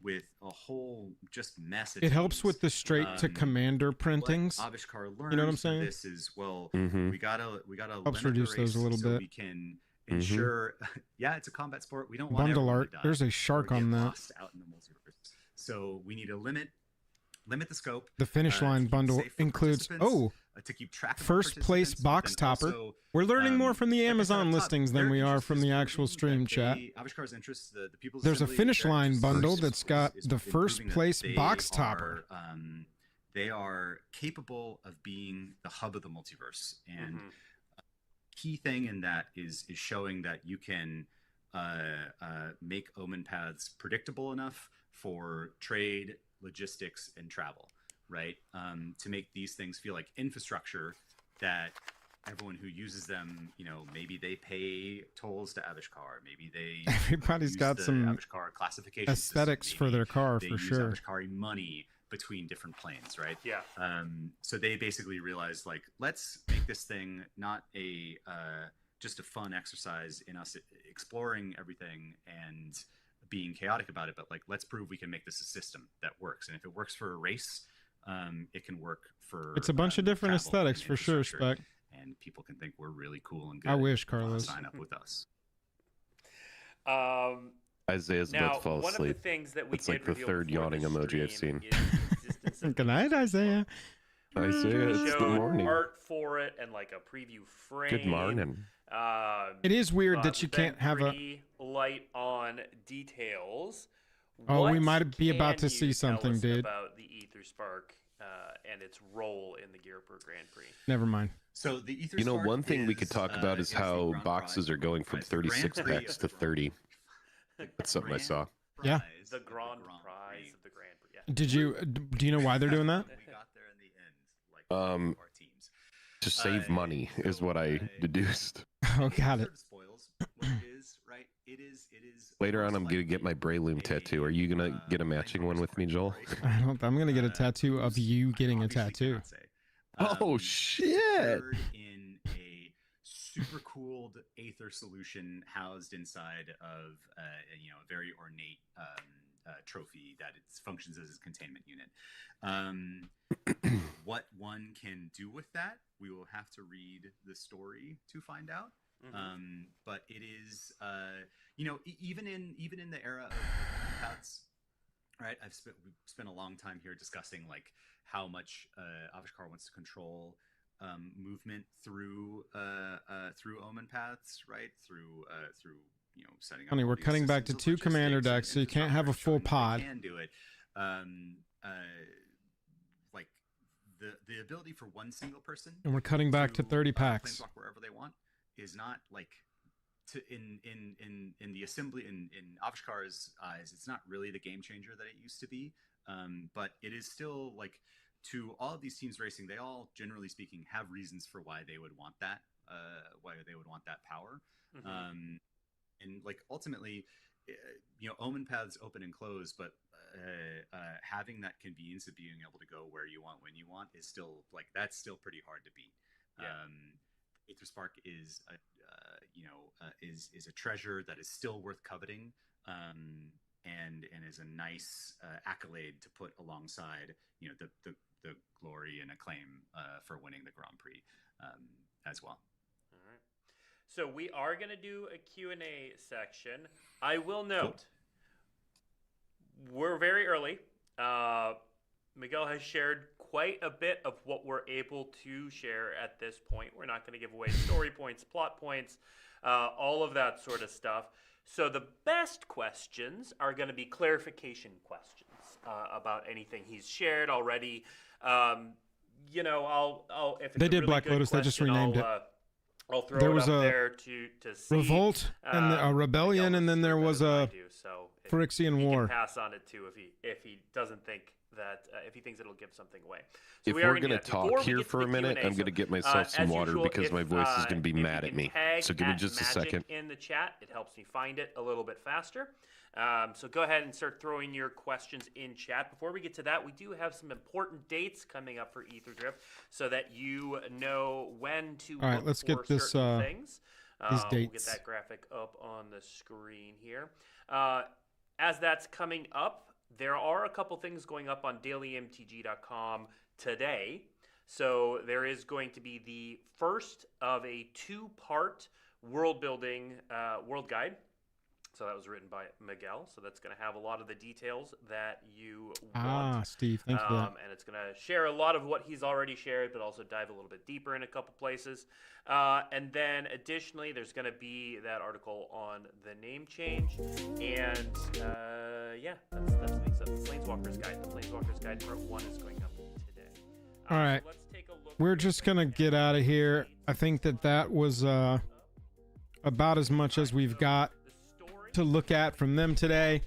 With a whole just mess. It helps with the straight to commander printings. Avishkar learned, you know what I'm saying? This is Mm-hmm. we gotta Helps limit reduce the race those a little so bit. we can ensure. Yeah, it's a combat sport. We don't want Bundle everyone art. to die There's a or shark get on that. lost out in the multiverse. So we need to limit the scope. The finish to line keep it bundle safe for includes participants, to keep track of first place participants, box but then topper. also, We're learning more from the like I said Amazon up top, listings than their we are interest from is the proving actual that stream chat. Avishkar's interest, the People's There's a Assembly, finish their line interest bundle is- that's got is the first proving that place they box are, topper. They are capable of being the hub of the multiverse, and key thing in that is showing that you can make omen paths predictable enough for trade, logistics, and travel, right? To make these things feel like infrastructure that everyone who uses them, maybe they pay tolls to Avishkar, maybe they Everybody's use got the some Avishkar classification aesthetics system. for their car, They for use sure. Avishkari money between different planes, right? Yeah. So they basically realized, like, let's make this thing not a just a fun exercise in us exploring everything and being chaotic about it, but like, let's prove we can make this a system that works. And if it works for a race, it can work for It's a bunch of different travel aesthetics and for sure, infrastructure, Spec. and people can think we're really cool and good. I wish, and wanna Carlos. sign up with us. Isaiah's Now, about to fall one of the asleep. things that we It's like did the reveal third before the yawning emoji I've stream seen. is the existence of Good night, Isaiah. Isaiah, We it's the showed morning. art for it and like a preview frame. Good morning. It is weird but that you then can't have a. pretty light on details. Oh, we What might be about can to see you tell something, us dude. about the Aetherspark and its role in the Gearper Grand Prix. Never mind. So the Aetherspark You know, one thing we could is, talk about is the how grand boxes prize are going from prize, the grand 36 prix packs of to the 30. grand That's something I saw. Yeah. prize The of grand Grand prize Prix. of the Grand Prix. Yeah. Did you? Do you know why they're doing that? We got there in the end, like our teams. To save money is what I deduced. Oh, got it. Sort of spoils what it is, right? It is. Later on, most I'm gonna get my likely Braylum a, tattoo. Are you gonna get a matching one with me, Joel? I don't. I'm gonna get a tattoo of you getting a tattoo. Oh shit! Third in a super cooled Aether solution housed inside of a very ornate trophy that it functions as a containment unit. What one can do with that, we will have to read the story to find out. But it is, even in the era of pets, right? We've spent a long time here discussing like how much Avishkar wants to control movement through Omen paths, right? Through setting up. Funny, all we're these cutting back to systems of 2 commander logistics decks, so you and can't have a full showing that pod. they can do it. Like the ability for one single person, And we're cutting back to 30 packs. planeswalk wherever they want, is not like in the assembly in Avishkar's eyes, it's not really the game changer that it used to be. But it is still like, to all of these teams racing, they all, generally speaking, have reasons for why they would want that, power. Mhm. And like ultimately, Omen paths open and close, but having that convenience of being able to go where you want when you want is still like, that's still pretty hard to beat. Yeah. Aetherspark is a treasure that is still worth coveting, and is a nice accolade to put alongside the glory and acclaim for winning the Grand Prix as well. All right. So we are going to do a Q&A section. I will note, we're very early. Miguel has shared quite a bit of what we're able to share at this point. We're not going to give away story points, plot points, all of that sort of stuff. So the best questions are going to be clarification questions about anything he's shared already. I'll if it's They a did really Black good Lotus, they just question, renamed it. I'll throw There it was up a there to see. Revolt and a rebellion, Miguel and then knows there better was than I a do, so if Phyrexian he War. can pass on it too if he doesn't think that if he thinks it'll give something away. So If we are we're gonna going do to that. Before talk we here get to for the a minute, Q&A, I'm going to get myself some as water usual, because if, my voice is going to be if you mad at can me. tag So give me at just a Magic second. in the chat. It helps me find it a little bit faster. So go ahead and start throwing your questions in chat. Before we get to that, we do have some important dates coming up for Aetherdrift so that you know when to All right, look let's for get this, certain things. these We'll get dates. that graphic up on the screen here. As that's coming up, there are a couple things going up on dailymtg.com today. So there is going to be the first of a 2-part world building world guide. So that was written by Miguel. So that's going to have a lot of the details that you want. Steve, thanks for that. And it's going to share a lot of what he's already shared, but also dive a little bit deeper in a couple places. And then additionally, there's going to be that article on the name change. And that's the Planeswalker's Guide. The Planeswalker's Guide Part 1 is going up today. All right. So let's take a look. We're just going to get out of here. I think that was about as much as we've got to look at from them today.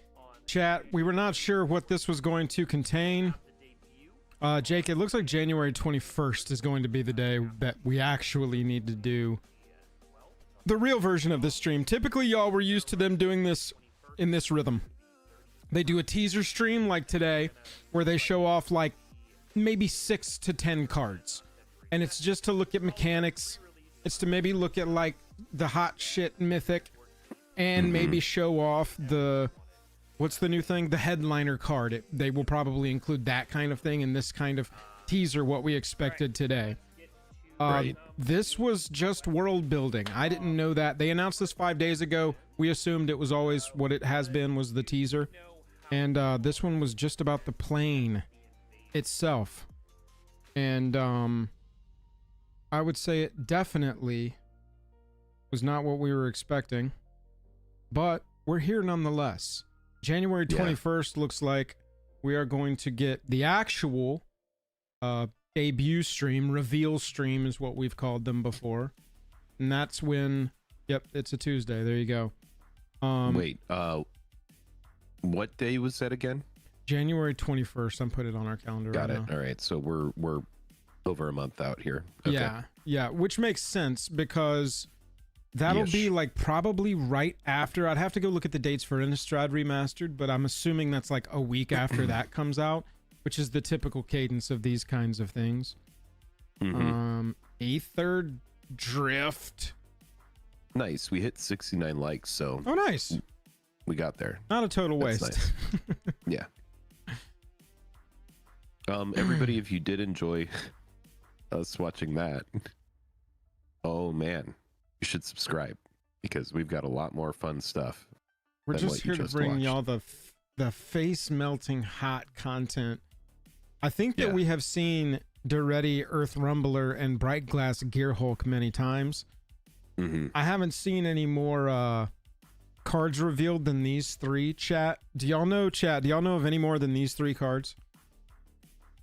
Chat, we were not sure what this was going to contain. Jake, it looks like January 21st is going to be the day that we actually need to do the real version of this stream. Typically, y'all, we're used to them doing this in this rhythm. They do a teaser stream like today where they show off like maybe 6 to 10 cards. And it's just to look at mechanics. It's to maybe look at like the hot shit mythic and maybe show off the, what's the new thing? The headliner card. They will probably include that kind of thing in this kind of teaser, what we expected today. Right. This was just world building. I didn't know that. They announced this 5 days ago. We assumed it was always what it has been, was the teaser. And this one was just about the plane itself. And I would say it definitely was not what we were expecting. But we're here nonetheless. January 21st looks like we are going to get the actual debut stream. Reveal stream is what we've called them before. And that's when, yep, it's a Tuesday. There you go. Wait, what day was that again? January 21st. I'm putting it on our calendar Got right it. now. All right, so we're over a month out here. Okay. Yeah, which makes sense because that'll be like probably right after. I'd have to go look at the dates for Innistrad Remastered, but I'm assuming that's like a week after that comes out, which is the typical cadence of these kinds of things. Aetherdrift. Nice. We hit 69 likes, so Oh, nice. we got there. Not a total That's waste. nice. Yeah. Everybody, if you did enjoy us watching that, oh man, you should subscribe because we've got a lot more fun stuff. We're than just what you here to just bring watched. y'all the face melting hot content. I think that we have seen Duretti, Earth Rumbler, and Bright Glass Gear Hulk many times. I haven't seen any more cards revealed than these three, chat. Do y'all know of any more than these three cards?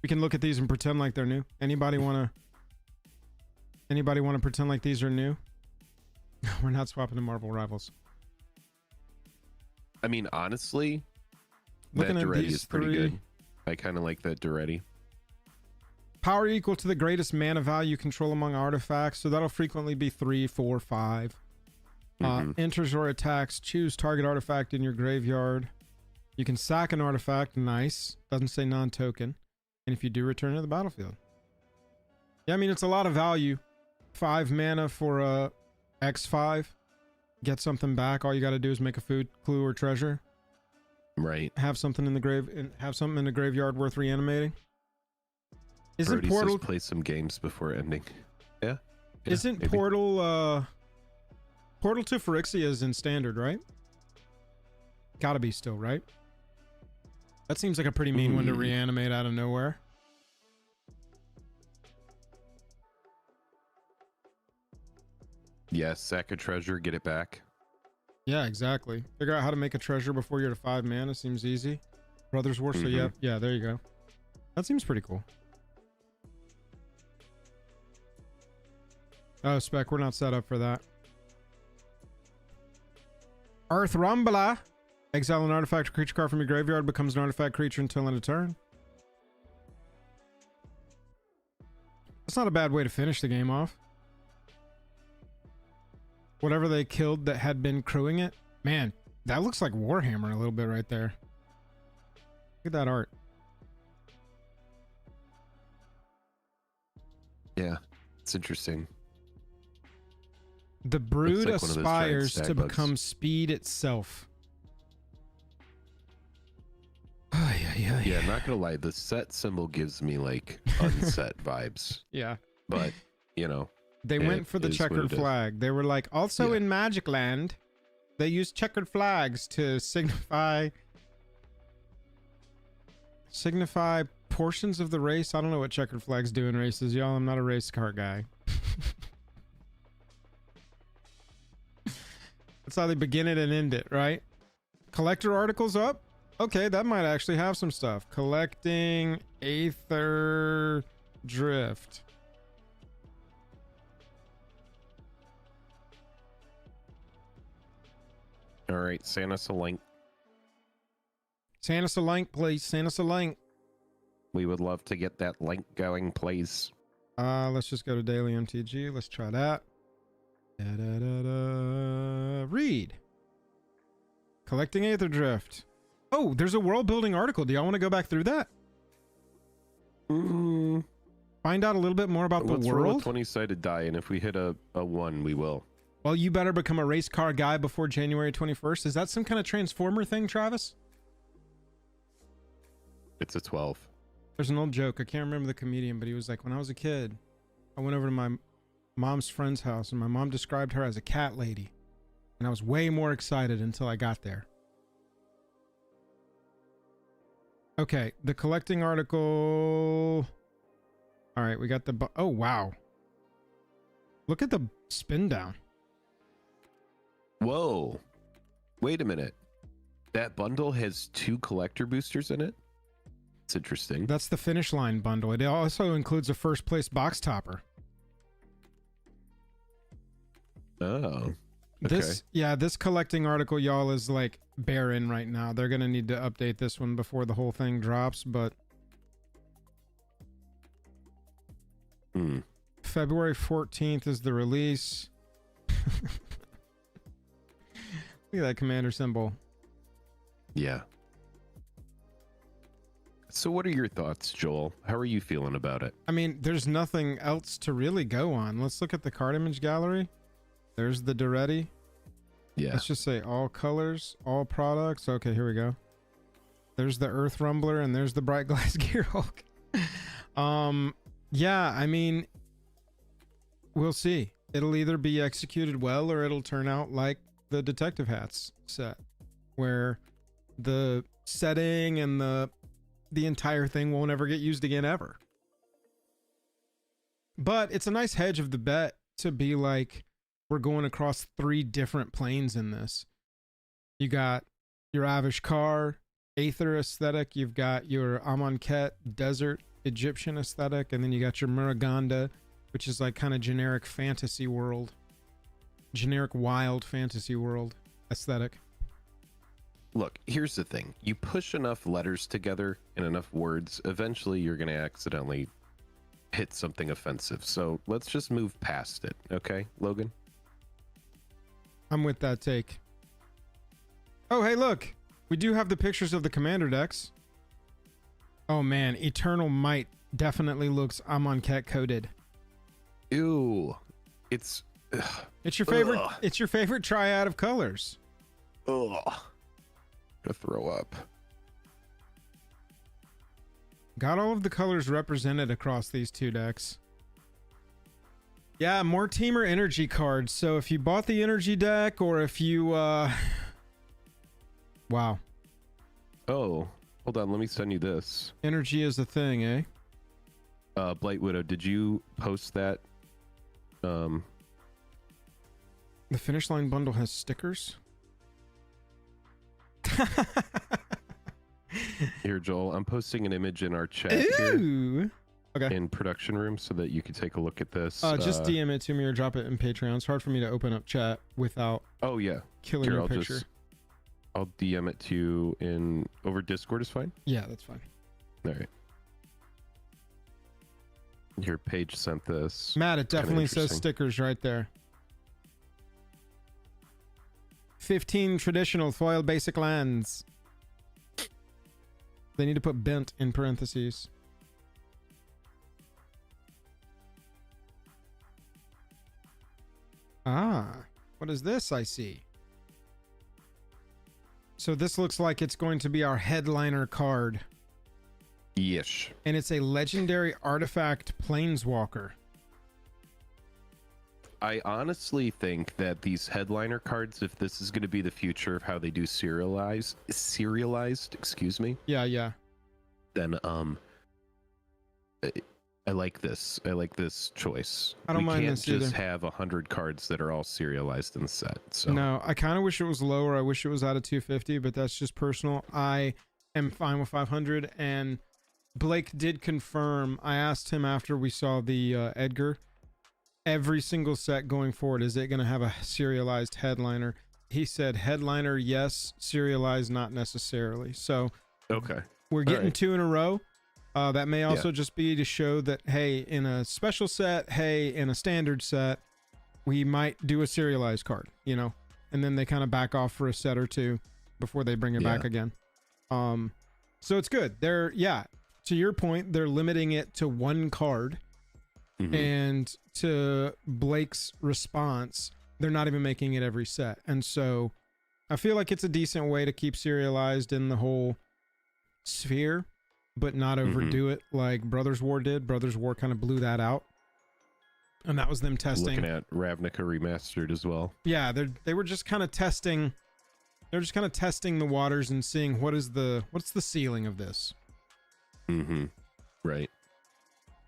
We can look at these and pretend like they're new. Anybody wanna pretend like these are new? We're not swapping to Marvel Rivals. I mean, honestly, Looking that at Duretti these is pretty three, good. I kind of like that Duretti. power equal to the greatest mana value you control among artifacts, so that'll frequently be 3, 4, 5. Enters or attacks, choose target artifact in your graveyard. You can sack an artifact, nice. Doesn't say non-token. And if you do, return to the battlefield. Yeah, I mean, it's a lot of value. 5 mana for a X5. Get something back. All you got to do is make a food, clue, or treasure. Right. Have something in the graveyard worth reanimating. Isn't Brody Portal says play some games before ending? Yeah. Isn't maybe. Portal to Phyrexia is in standard, right? Gotta be still, right? That seems like a pretty mean one to reanimate out of nowhere. Yeah, sack a treasure, get it back. Yeah, exactly. Figure out how to make a treasure before you're to 5 mana. Seems easy. Brothers War, so yeah, there you go. That seems pretty cool. Oh, Spec, we're not set up for that. Earth Rumbler. Exile an artifact or creature card from your graveyard, becomes an artifact creature until end of turn. That's not a bad way to finish the game off. Whatever they killed that had been crewing it. Man, that looks like Warhammer a little bit right there. Look at that art. Yeah, it's interesting. The brood like one of those aspires giant to stag bugs. become speed itself. Yeah, not gonna lie, the set symbol gives me like unset vibes. Yeah. But, you know. They went for the is what checkered it is. flag. They were like, also Yeah. in Magic Land, they use checkered flags to signify portions of the race. I don't know what checkered flags do in races, y'all. I'm not a race car guy. That's how they begin it and end it, right? Collector articles up? Okay, that might actually have some stuff. Collecting Aetherdrift. All right, send us a link. Send us a link, please. Send us a link. We would love to get that link going, please. Let's just go to Daily MTG. Let's try that. Read. Collecting Aetherdrift. Oh, there's a world building article. Do y'all want to go back through that? Find out a little bit more about Let's the roll a world. 20-sided die, and if we hit a 1, we will. Well, you better become a race car guy before January 21st. Is that some kind of Transformer thing, Travis? It's a 12. There's an old joke. I can't remember the comedian, but he was like, when I was a kid, I went over to my mom's friend's house, and my mom described her as a cat lady. And I was way more excited until I got there. Okay, the collecting article. All right, we got the... Oh, wow. Look at the spin down. Whoa. Wait a minute. That bundle has 2 collector boosters in it? It's interesting. That's the finish line bundle. It also includes a first place box topper. Oh. This collecting article, y'all, is like barren right now. They're gonna need to update this one before the whole thing drops, but February 14th is the release. Look at that commander symbol. Yeah. So what are your thoughts, Joel? How are you feeling about it? I mean, there's nothing else to really go on. Let's look at the card image gallery. There's the Duretti. Yeah. Let's just say all colors, all products. Okay, here we go. There's the Earth Rumbler and there's the Bright Glass Gear Hulk. Yeah, I mean, we'll see. It'll either be executed well or it'll turn out like the Detective Hats set, where the setting and the entire thing won't ever get used again ever. But it's a nice hedge of the bet to be like, we're going across 3 different planes in this. You got your Avishkar Aether aesthetic, you've got your Amonkhet desert Egyptian aesthetic, and then you got your Muraganda, which is like kind of generic fantasy world, generic wild fantasy world aesthetic. Look, here's the thing. You push enough letters together and enough words, eventually you're going to accidentally hit something offensive. So let's just move past it, okay, Logan? I'm with that take. Oh, hey, look. We do have the pictures of the commander decks. Oh, man. Eternal Might definitely looks Amonkhet coded. Ew. It's your favorite. Ugh. It's your favorite triad of colors. Ugh. Gonna throw up. Got all of the colors represented across these 2 decks. Yeah, more Teamer energy cards. So if you bought the energy deck, or if you wow. Oh, hold on, let me send you this. Energy is a thing, eh? Blight Widow, did you post that? The Finish Line bundle has stickers. Here, Joel, I'm posting an image in our chat Ooh. here Okay. in production room so that you can take a look at this. Just DM it to me or drop it in Patreon. It's hard for me to open up chat without Oh yeah. killing Here, your picture. I'll DM it to you in over Discord is fine. Yeah, that's fine. All right. Your page sent this. Matt, it definitely says interesting. stickers right there. 15 traditional foil basic lands. They need to put bent in parentheses. Ah, what is this I see? So this looks like it's going to be our headliner card. Yes. And it's a legendary artifact planeswalker. I honestly think that these headliner cards, if this is going to be the future of how they do serialized, excuse me, Yeah. then I like this. I like this choice. I don't mind We can't this just either. have 100 cards that are all serialized in the set. So No, I kind of wish it was lower. I wish it was out of 250, but that's just personal. I am fine with 500, and Blake did confirm. I asked him after we saw the Edgar, every single set going forward, is it going to have a serialized headliner? He said headliner, yes, serialized, not necessarily. So okay. we're getting right. 2 in a row. That may also just be to show that, hey, in a special set, hey, in a standard set, we might do a serialized card, you know, and then they kind of back off for a set or 2 before they bring it back again. So it's good. They're, to your point, they're limiting it to 1 card. Mhm. And to Blake's response, they're not even making it every set. And so I feel like it's a decent way to keep serialized in the whole sphere, but not overdo it like Brothers War did. Brothers War kind of blew that out. And that was them testing. Looking at Ravnica Remastered as well. Yeah, they were just kind of testing. They're just kind of testing the waters and seeing what's the ceiling of this. Mm-hmm. Right.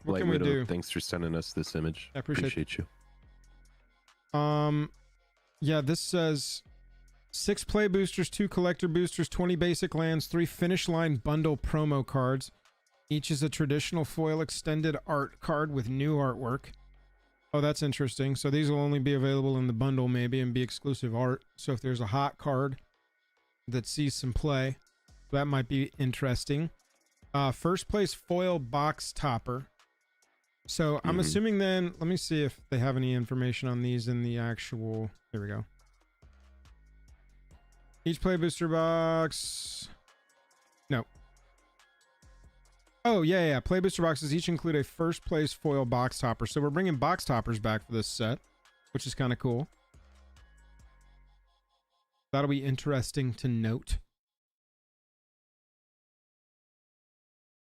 What Light can we Widow, do? thanks for sending us this image. I appreciate you. Yeah, this says 6 play boosters, 2 collector boosters, 20 basic lands, 3 finish line bundle promo cards. Each is a traditional foil extended art card with new artwork. Oh, that's interesting. So these will only be available in the bundle maybe and be exclusive art. So if there's a hot card that sees some play, that might be interesting. First place foil box topper. So I'm assuming then, let me see if they have any information on these in the actual, there we go. Each play booster box. No. Oh, yeah. Play booster boxes each include a first place foil box topper. So we're bringing box toppers back for this set, which is kind of cool. That'll be interesting to note.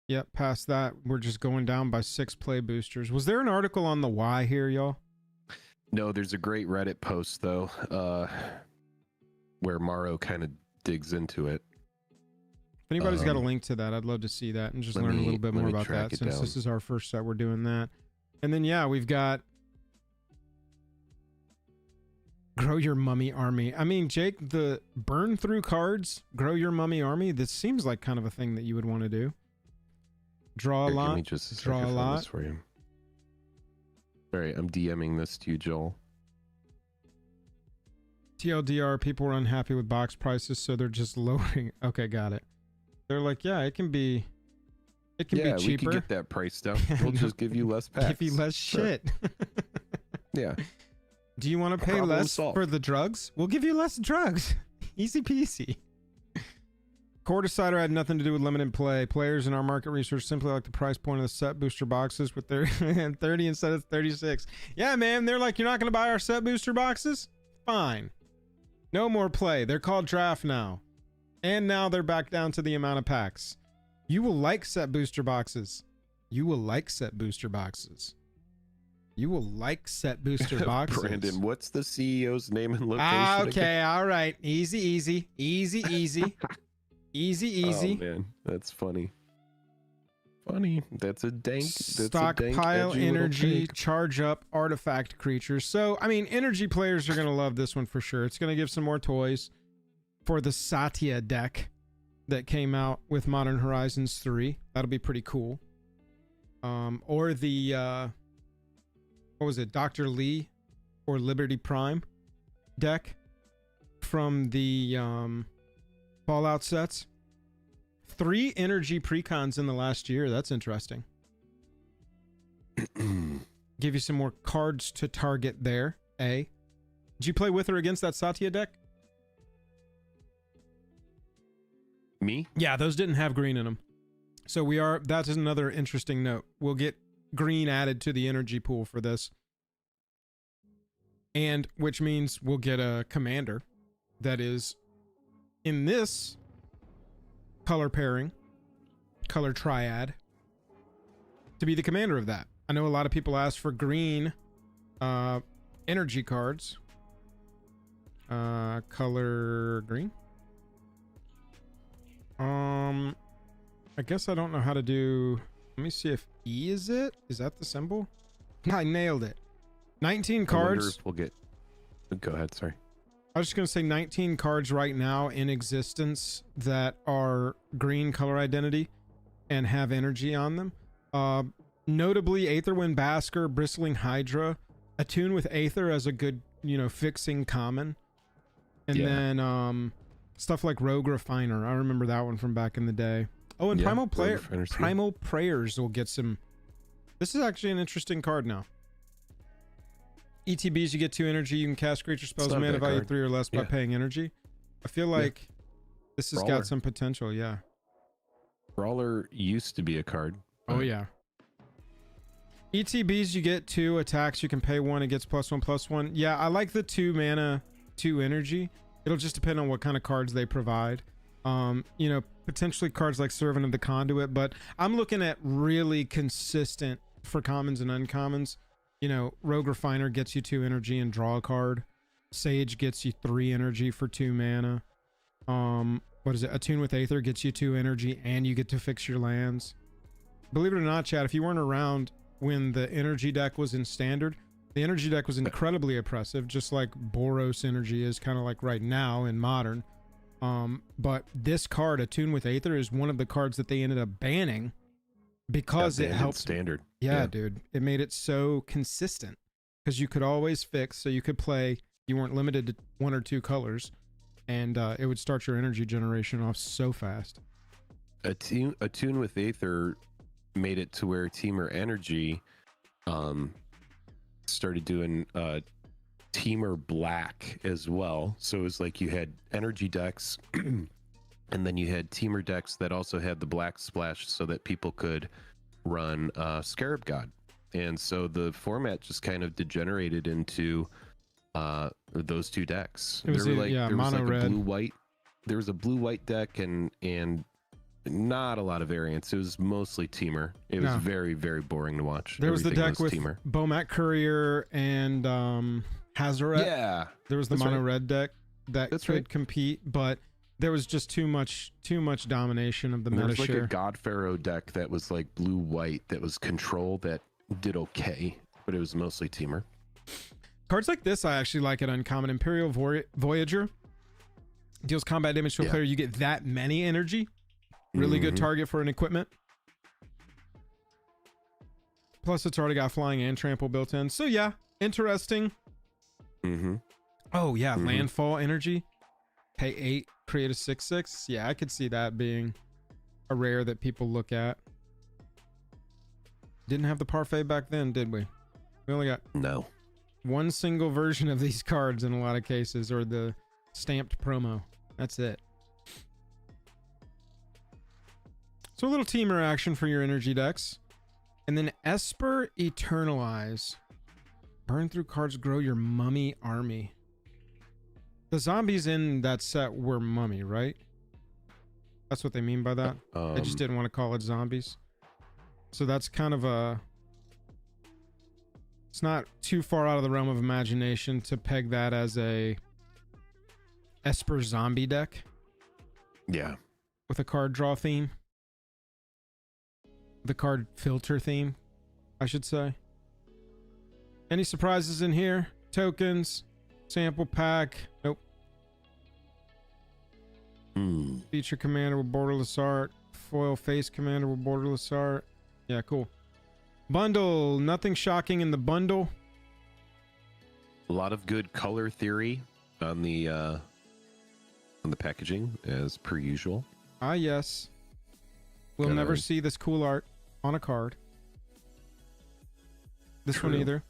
Yep, past that, we're just going down by 6 play boosters. Was there an article on the why here, y'all? No, there's a great Reddit post, though, where Morrow kind of digs into it. If anybody's got a link to that, I'd love to see that and just learn a little bit more about that, since this is our first set we're doing that. And then yeah, we've got grow your mummy army. I mean, Jake, the burn through cards, grow your mummy army. This seems like kind of a thing that you would want to do. Draw a Here, lot. give me just a Draw second a to find lot. this for you. All right, I'm DMing this to you, Joel. TLDR, people were unhappy with box prices, so they're just lowering. Okay, got it. They're like, yeah, it can be cheaper. Yeah, we could get that price down. We'll just give you less packs. Give you less Sure. shit. Yeah. Do you want to pay Problem less solved. for the drugs? We'll give you less drugs. Easy peasy. Core Decider had nothing to do with limited play. Players in our market research simply like the price point of the set booster boxes with their 30 instead of 36. Yeah, man, they're like, you're not going to buy our set booster boxes? Fine. No more play. They're called draft now. And now they're back down to the amount of packs. You will like set booster boxes. You will like set booster boxes. You will like set booster boxes. Brandon, what's the CEO's name and location? Ah, okay, again? all right. Easy, easy. Easy, easy. Easy, easy. Oh, man, that's funny. Funny. That's a dank. That's Stockpile a dank, edgy little energy, take. charge up artifact creatures. So, I mean, energy players are going to love this one for sure. It's going to give some more toys for the Satya deck that came out with Modern Horizons 3. That'll be pretty cool. Or the, what was it, Dr. Lee or Liberty Prime deck from the Fallout sets. 3 energy precons in the last year. That's interesting. Give you some more cards to target there. Did you play with or against that Satya deck? Me? Yeah, those didn't have green in them. So that is another interesting note. We'll get green added to the energy pool for this. And which means we'll get a commander that is in this color pairing, color triad, to be the commander of that. I know a lot of people asked for green energy cards. Color green. I guess I don't know how to do. Let me see if E is it. Is that the symbol? I nailed it. 19 I wonder cards. if we'll get. Go ahead. Sorry. I was just going to say 19 cards right now in existence that are green color identity and have energy on them. Notably, Aetherwind Basker, Bristling Hydra, Attune with Aether as a good, fixing common. And Yeah. then stuff like Rogue Refiner. I remember that one from back in the day. Oh, and Yeah, Primal Rogue Refiner's good. Primal Prayers will get some. This is actually an interesting card now. ETBs, you get 2 energy. You can cast creature spells not a mana bad value card. 3 or less by Yeah. paying energy. I feel like this has Brawler. got some potential, yeah. Brawler used to be a card. Oh, but yeah. ETBs, you get 2 attacks. You can pay 1. It gets +1/+1. Yeah, I like the 2 mana, 2 energy. It'll just depend on what kind of cards they provide. Potentially cards like Servant of the Conduit, but I'm looking at really consistent for commons and uncommons. Rogue Refiner gets you 2 energy and draw a card. Sage gets you 3 energy for 2 mana. What is it? Attune with Aether gets you 2 energy and you get to fix your lands. Believe it or not, chat, if you weren't around when the energy deck was in standard, the energy deck was incredibly oppressive, just like Boros energy is kind of like right now in modern. But this card, Attune with Aether, is one of the cards that they ended up banning because got it banned in helped. standard. Yeah, dude. It made it so consistent because you could always fix, so you could play. You weren't limited to 1 or 2 colors, and it would start your energy generation off so fast. Attune with Aether made it to where Teamer Energy started doing Teamer Black as well. So it was like you had energy decks and then you had Teamer decks that also had the black splash so that people could run Scarab God. And so the format just kind of degenerated into those 2 decks. It was there were a- yeah, there was like mono a red. blue-white. There was a blue-white deck and not a lot of variants. It was mostly Teamer. It was No. very, very boring to watch. There was the Everything deck with Teamer. Bomat Courier and Hazaret. Yeah, There was the that's mono right. red deck that That's could right. compete, but there was just too much domination of the And there meta was like a share. God Pharaoh deck that was like blue-white that was control that did okay, but it was mostly Teamer. Cards like this, I actually like at uncommon. Imperial Voyager deals combat damage to a player. You get that many energy. Really good target for an equipment. Plus, it's already got flying and trample built in. So yeah, interesting. Oh yeah, landfall energy. Pay 8, create a 6/6. Yeah, I could see that being a rare that people look at. Didn't have the parfait back then, did we? We only got one single version of these cards in a lot of cases, or the stamped promo. That's it. So a little Teamer action for your energy decks. And then Esper Eternalize. Burn through cards, grow your mummy army. The zombies in that set were mummy, right? That's what they mean by that. They just didn't want to call it zombies. So that's kind of a... It's not too far out of the realm of imagination to peg that as a Esper zombie deck. Yeah. With a card draw theme. The card filter theme, I should say. Any surprises in here? Tokens, sample pack. Nope. Feature commander with borderless art. Foil face commander with borderless art. Yeah, cool. Bundle. Nothing shocking in the bundle. A lot of good color theory on the packaging, as per usual. Ah, yes. We'll never see this cool art on a card. This one either.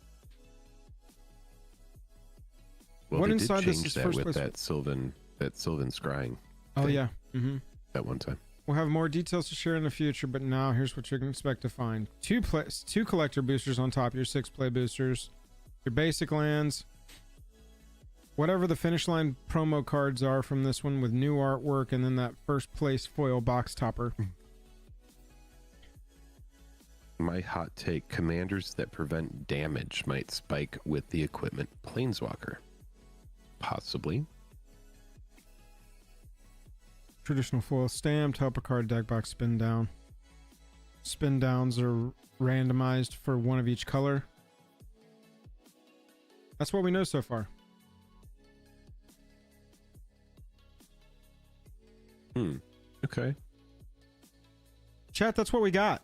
Well, what they inside did change this is that first with place? that Sylvan scrying. Oh yeah. That one time. We'll have more details to share in the future, but now here's what you can expect to find. Two collector boosters on top of your 6 play boosters. Your basic lands. Whatever the finish line promo cards are from this one with new artwork, and then that first place foil box topper. My hot take, commanders that prevent damage might spike with the equipment Planeswalker. Possibly. Traditional foil stamped, help a card deck box spin down. Spin downs are randomized for one of each color. That's what we know so far. Okay. Chat, that's what we got.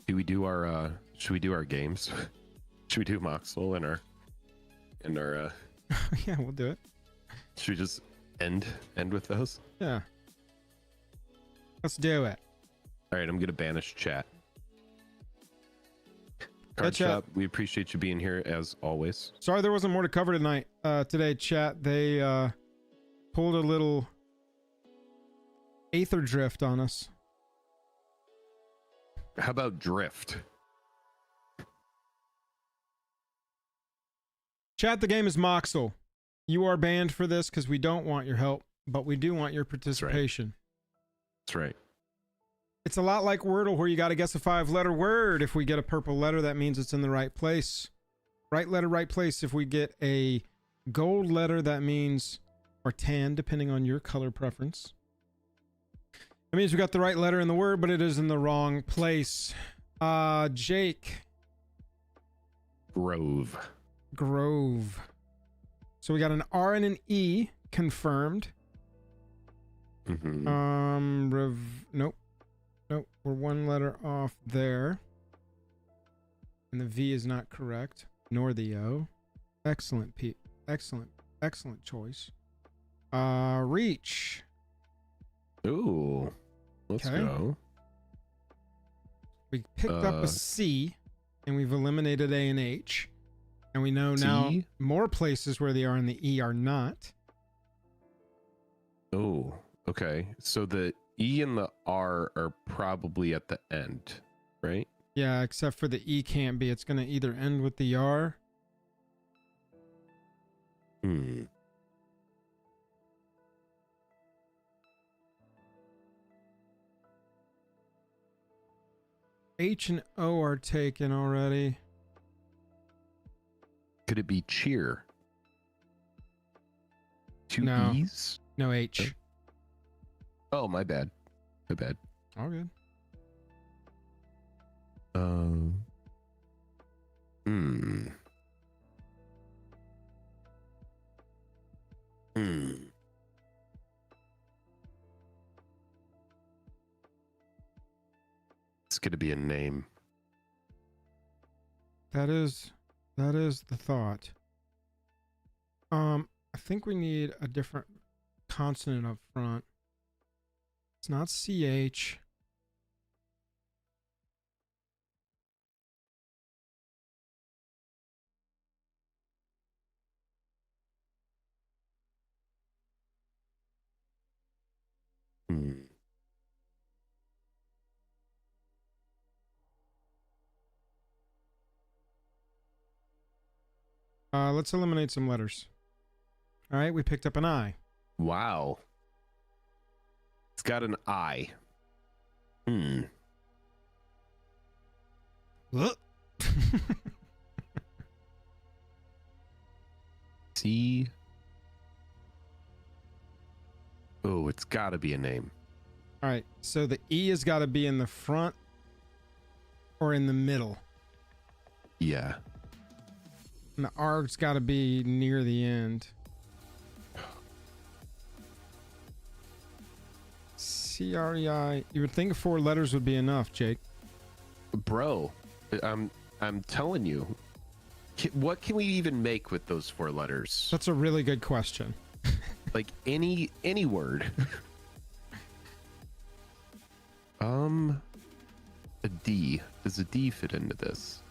Do we do our should we do our games? Should we do Moxel and our Yeah, we'll do it. should we just end with those? Yeah. Let's do it. All right, I'm gonna banish chat. Hey, Card chat. Shop, we appreciate you being here as always. Sorry there wasn't more to cover tonight. Today, chat, they pulled a little Aetherdrift on us. How about Drift? Chat, the game is Moxel. You are banned for this because we don't want your help, but we do want your participation. That's right. It's a lot like Wordle, where you got to guess a 5-letter word. If we get a purple letter, that means it's in the right place. Right letter, right place. If we get a gold letter, that means, or tan, depending on your color preference. That means we got the right letter in the word, but it is in the wrong place. Jake. Grove. So we got an R and an E confirmed. Nope. We're one letter off there. And the V is not correct, nor the O. Excellent, Pete. Excellent choice. Reach. Ooh. Let's go. We picked up a C, and we've eliminated A and H. And we know now more places where the R and the E are not. Oh, okay. So the E and the R are probably at the end, right? Yeah, except for the E can't be. It's going to either end with the R. H and O are taken already. Could it be cheer? Two No. E's? No H. Oh, my bad. All good. Um. Hmm. Hmm. It's gonna be a name. That is the thought. I think we need a different consonant up front. It's not CH. Hmm. Let's eliminate some letters. All right, we picked up an I. Wow. It's got an I. Hmm. C. Oh, it's got to be a name. All right, so the E has got to be in the front or in the middle. Yeah. And the R's got to be near the end. C-R-E-I. You would think 4 letters would be enough, Jake. Bro, I'm telling you. What can we even make with those 4 letters? That's a really good question. Like any word. A D. Does a D fit into this?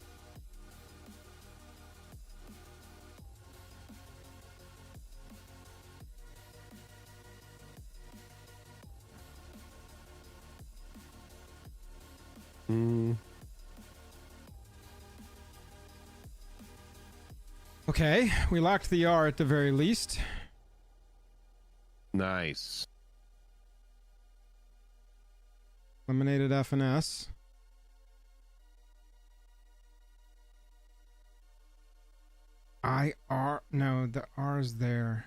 Hmm. Okay, we locked the R at the very least. Nice. Eliminated F and S. No, the R's there.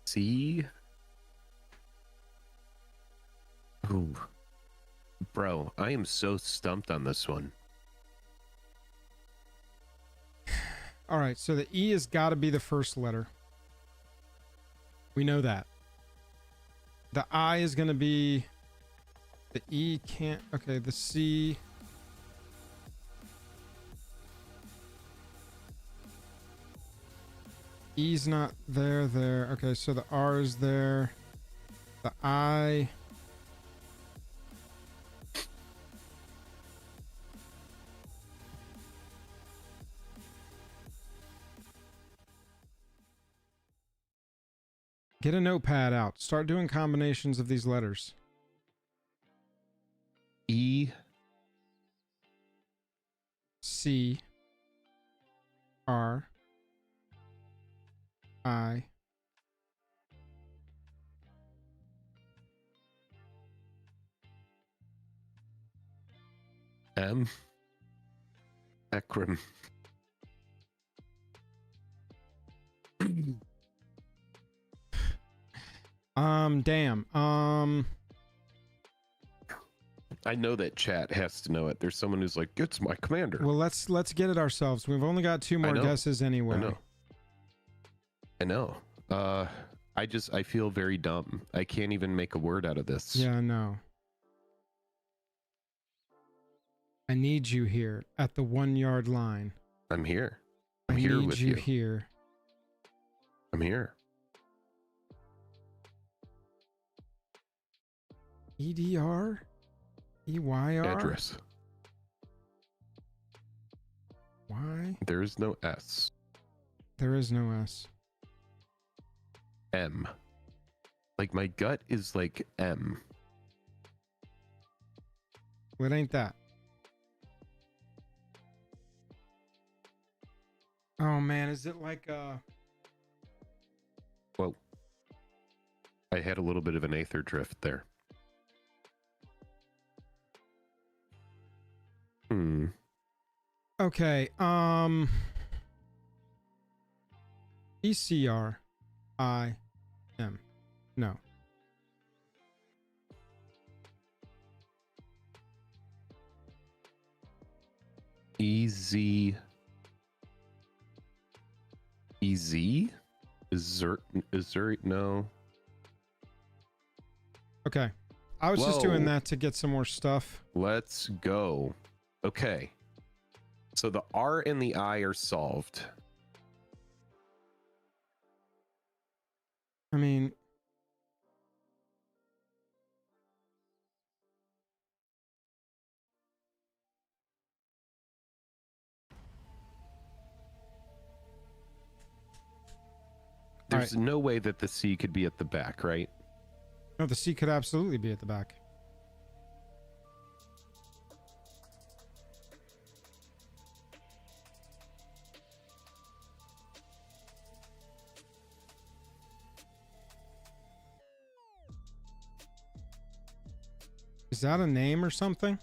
C. Ooh. Bro, I am so stumped on this one. All right, so the E has got to be the first letter. We know that. The I is going to be... The E can't... Okay, the C... E's not there. Okay, so the R is there. The I... Get a notepad out. Start doing combinations of these letters. E. C. R. I. M. Ekram. Damn. I know that chat has to know it. There's someone who's like, it's my commander. Well, let's get it ourselves. We've only got 2 more guesses anyway. I know. I feel very dumb. I can't even make a word out of this. Yeah, I know. I need you here at the 1-yard line. I'm here. I I'm here need with you you. here. I'm here. EDR? EYR? Address. Y? There is no S. There is no S. M. Like my gut is like M. Well, it ain't that. Oh man, is it like Well, I had a little bit of an Aetherdrift there. Okay, ECR. I-M. No. Easy. Easy? Is no. Okay. I was just doing that to get some more stuff. Let's go. Okay. So the R and the I are solved. I mean, there's no way that the C could be at the back, right? no, the C could absolutely be at the back. Is that a name or something?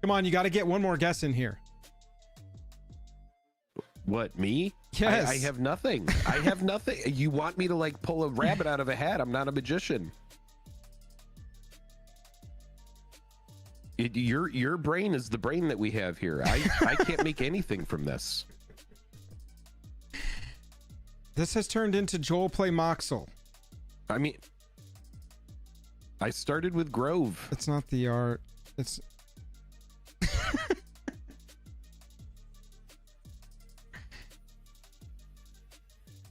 Come on, you got to get one more guess in here. What, me? Yes. I have nothing. I have nothing. You want me to like pull a rabbit out of a hat? I'm not a magician. Your brain is the brain that we have here. I can't make anything from this. This has turned into Joel Play Moxel. I mean, I started with Grove. It's not the art. It's...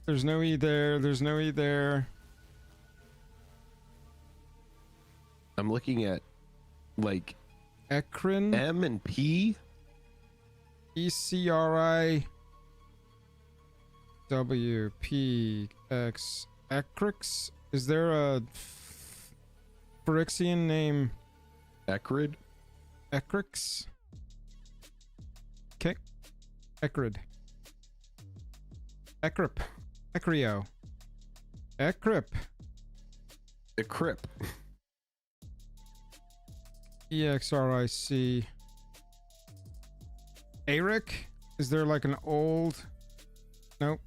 There's no E there. There's no E there. I'm looking at like Ekrin. M and P. ECRI. W P X. Ecrix. Is there a Phyrexian name? Ecrid. Ecrix. Okay. Ecrid. Ecrip. Ecrio. Ecrip. Ecrip. EXRIC. Eric? Is there like an old... Nope.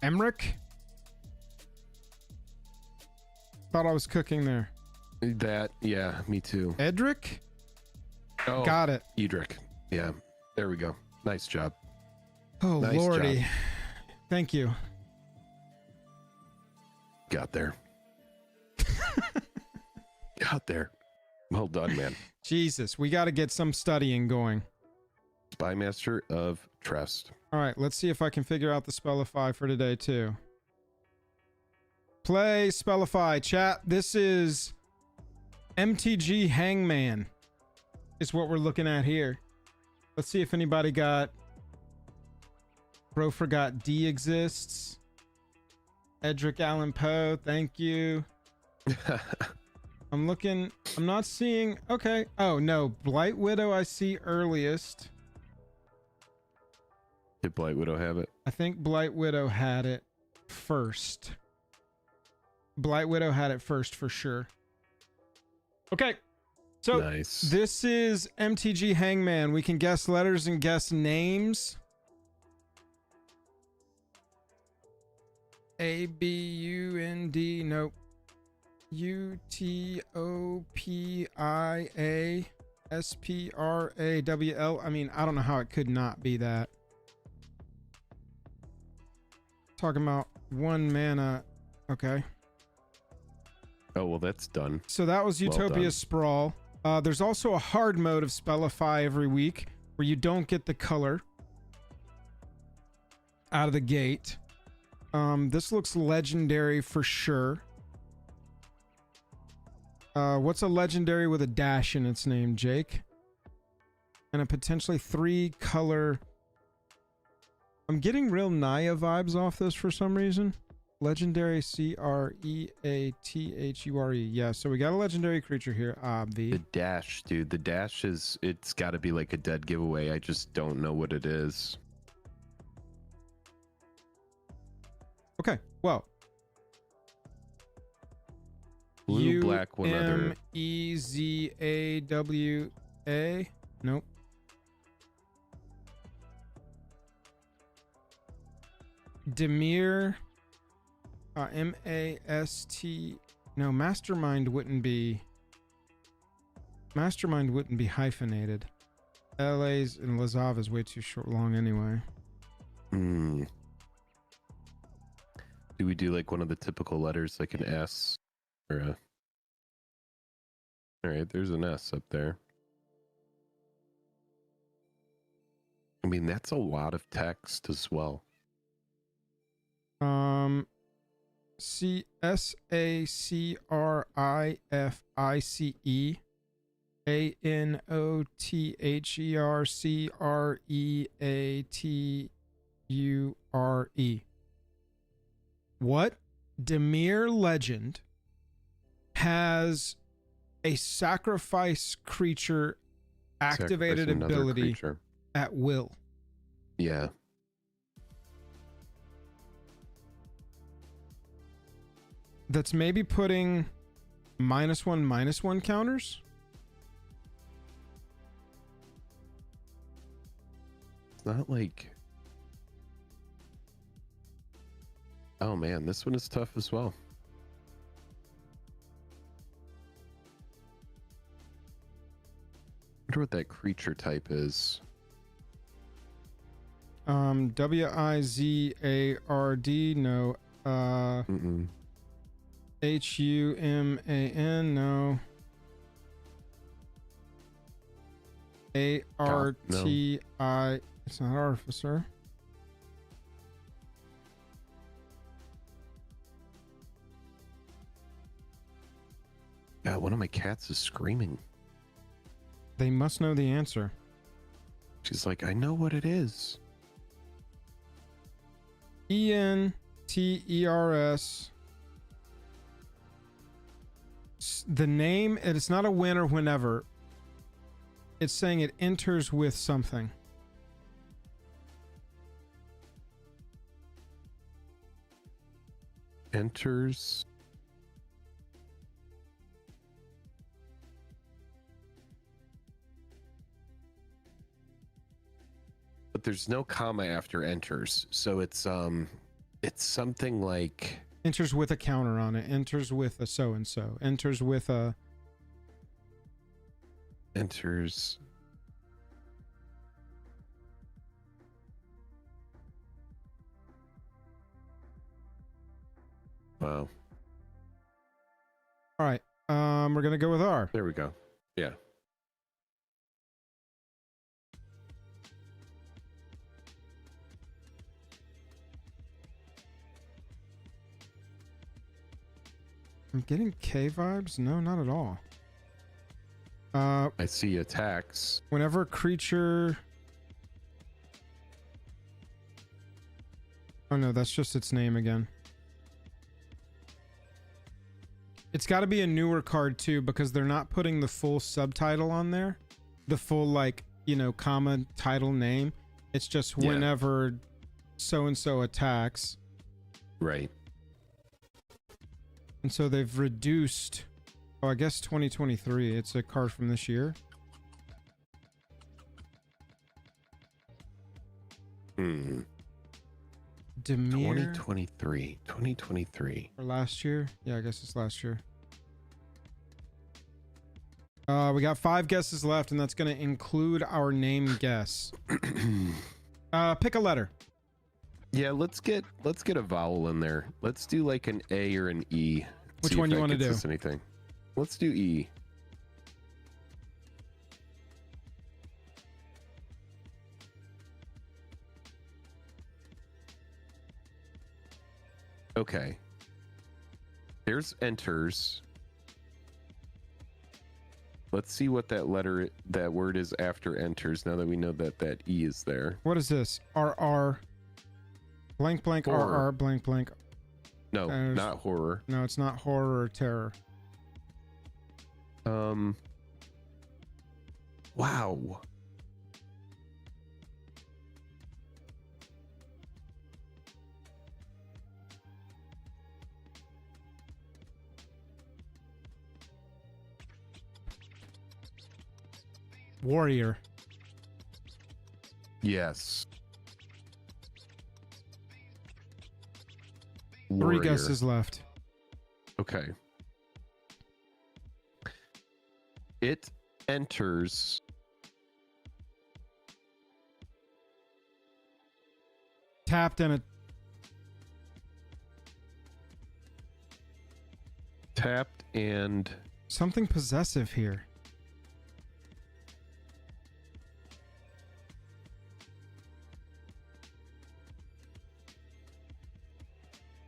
Emric? Thought I was cooking there. That, yeah, me too. Edric? Oh, Got it. Edric. Yeah, there we go. Nice job. Oh, Nice lordy. job. Thank you. Got there. Got there. Well done, man. Jesus, we got to get some studying going. Spymaster of Trust. All right, let's see if I can figure out the Spellify for today, too. Play Spellify. Chat, this is MTG Hangman is what we're looking at here. Let's see if anybody got... Bro forgot D exists. Edric Allan Poe, thank you. I'm looking... I'm not seeing... Okay. Oh, no. Blight Widow I see earliest. Did Blight Widow have it? I think Blight Widow had it first. Blight Widow had it first for sure. Okay. So nice. This is MTG Hangman. We can guess letters and guess names. A, B, U, N, D. Nope. U, T, O, P, I, A, S, P, R, A, W, L. I mean, I don't know how it could not be that. Talking about 1 mana. Okay. Oh, well, that's done. So that was Utopia done. Sprawl. There's also a hard mode of Spellify every week where you don't get the color out of the gate. This looks legendary for sure. What's a legendary with a dash in its name, Jake? And a potentially 3 color... I'm getting real Naya vibes off this for some reason. Legendary Creathur. Yeah, so we got a legendary creature here, obvi. The dash, dude. The dash is... It's got to be like a dead giveaway. I just don't know what it is. Okay, well. Blue, black, one other. U-M-E-Z-A-W-A. Nope. Demir. M-A-S-T. No, Mastermind wouldn't be. Mastermind wouldn't be hyphenated. LA's and Lazav is way too short long anyway. Hmm. Do we do like one of the typical letters, like an S or a? All right, there's an S up there. I mean, that's a lot of text as well. C-S-A-C-R-I-F-I-C-E A-N-O-T-H-E-R-C-R-E-A-T-U-R-E. What Demir legend has a sacrifice creature activated Sacrifice another ability creature. at will? Yeah. That's maybe putting -1/-1 counters? It's not like... Oh man, this one is tough as well. I wonder what that creature type is. W-I-Z-A-R-D, no. H-U-M-A-N, no. A-R-T-I, it's not Artificer. Yeah, one of my cats is screaming. They must know the answer. She's like, I know what it is. E-N-T-E-R-S. The name, it's not a when or whenever. It's saying it enters with something. Enters. But there's no comma after enters, so it's something like Enters with a counter on it. Enters with a so and so. Enters with a. enters. Wow. All right. We're gonna go with R. There we go. Yeah. I'm getting K vibes. No, not at all. I see attacks. Whenever a creature. Oh no, that's just its name again. It's got to be a newer card too, because they're not putting the full subtitle on there. The full, like, you know, comma title name. It's just whenever so-and-so attacks. Right. And so they've reduced. Oh, I guess 2023. It's a card from this year. Hmm. Demir. 2023. Or last year? Yeah, I guess it's last year. We got 5 guesses left, and that's going to include our name guess. Pick a letter. Yeah, let's get a vowel in there. Let's do like an A or an E. Which one you want to do? Anything. Let's do E. Okay. There's enters. Let's see what that word is after enters, now that we know that E is there. What is this? RR. Blank blank Horror. RR blank blank. No, not horror. No, it's not horror or terror. Wow. Warrior. Yes. 3 guesses left. Okay. It enters Tapped and something possessive here.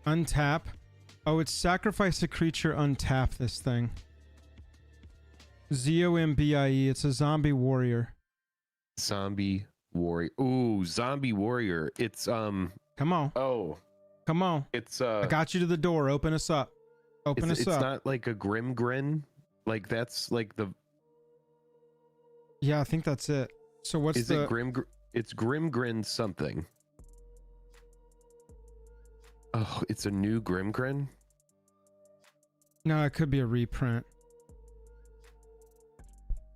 Untap. Oh, it's sacrifice a creature, untap this thing. ZOMBIE. It's a zombie warrior. zombie warrior. Ooh, zombie warrior. It's Come on. oh, Come on. it's I got you to the door. Open us up. Open us it's up. not like a grim grin. Like that's like the Yeah, I think that's it. So what's is the it it's grim grin something. Oh, it's a new grim grin. No, it could be a reprint.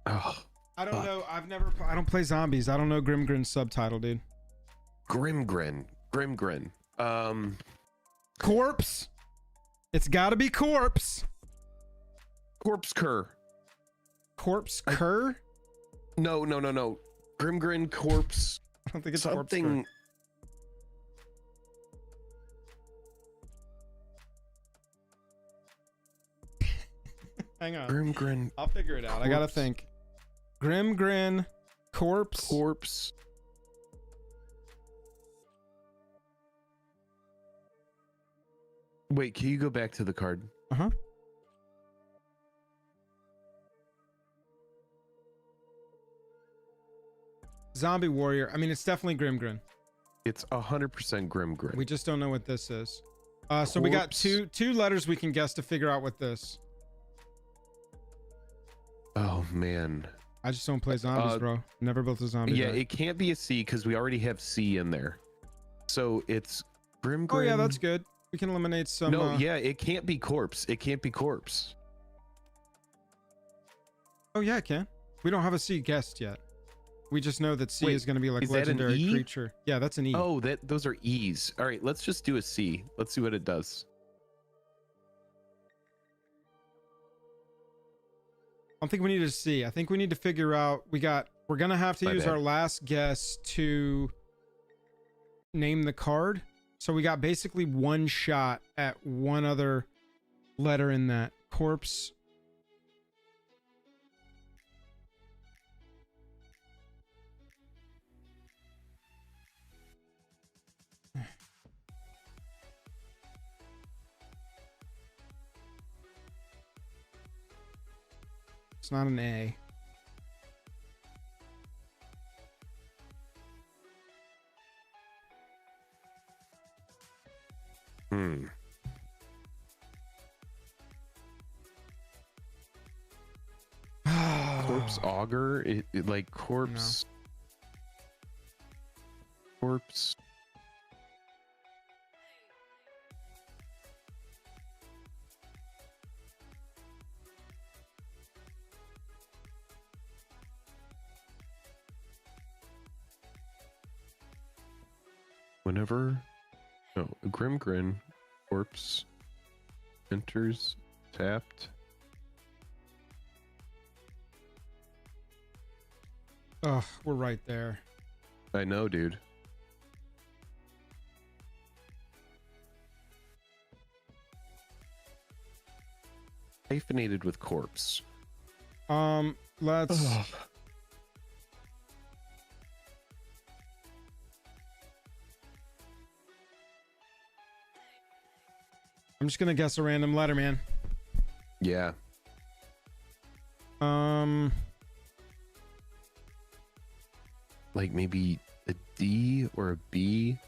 Oh, I don't know. I don't play zombies. I don't know Grimgrin's subtitle, dude. grim grin. Corpse. It's got to be corpse. Corpse cur. Corpse cur? No. Grim grin corpse. I don't think it's Something. corpse cur. Hang on. Grim grin I'll figure it out. I gotta think. Grimgrin corpse. corpse. Wait, can you go back to the card? Uh-huh. Zombie warrior. I mean, it's definitely Grimgrin. It's 100% grim grin. We just don't know what this is. So we got Corpse. two letters we can guess to figure out what this. Oh man. I just don't play zombies, bro. Never built a zombie. Yeah, deck. it can't be a C because we already have C in there. So it's grim Oh grin. yeah, that's good. We can eliminate some. No, yeah, it can't be corpse. It can't be corpse. Oh yeah, it can. We don't have a C guessed yet. We just know that C Wait, is going to be like is that an legendary E? creature. Yeah, that's an E. Oh, those are E's. All right, let's just do a C. Let's see what it does. I don't think we need a C. I think we need to figure out. We're gonna have to My use bad. our last guess to name the card. So we got basically one shot at one other letter in that. Corpse. It's not an A. Corpse auger. It like corpse. Corpse. Whenever, no, grim grin, corpse enters tapped. Ugh, we're right there. I know, dude. Hyphenated with corpse. Let's. I'm just gonna guess a random letter, man. Yeah. Like maybe a D or a B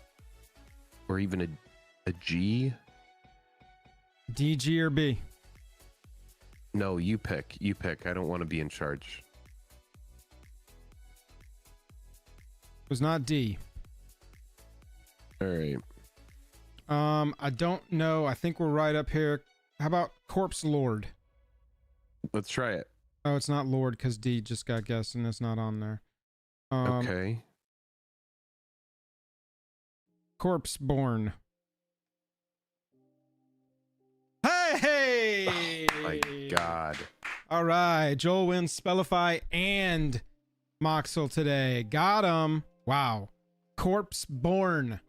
or even a G. D, G, or B? No, you pick. You pick. I don't want to be in charge. It was not D. All right. I don't know. I think we're right up here. How about Corpse Lord? Let's try it. Oh, it's not Lord because D just got guessed and it's not on there. Okay. Corpse Born. God. All right, Joel wins Spellify and Moxel today. Got him. Wow. Corpse Born.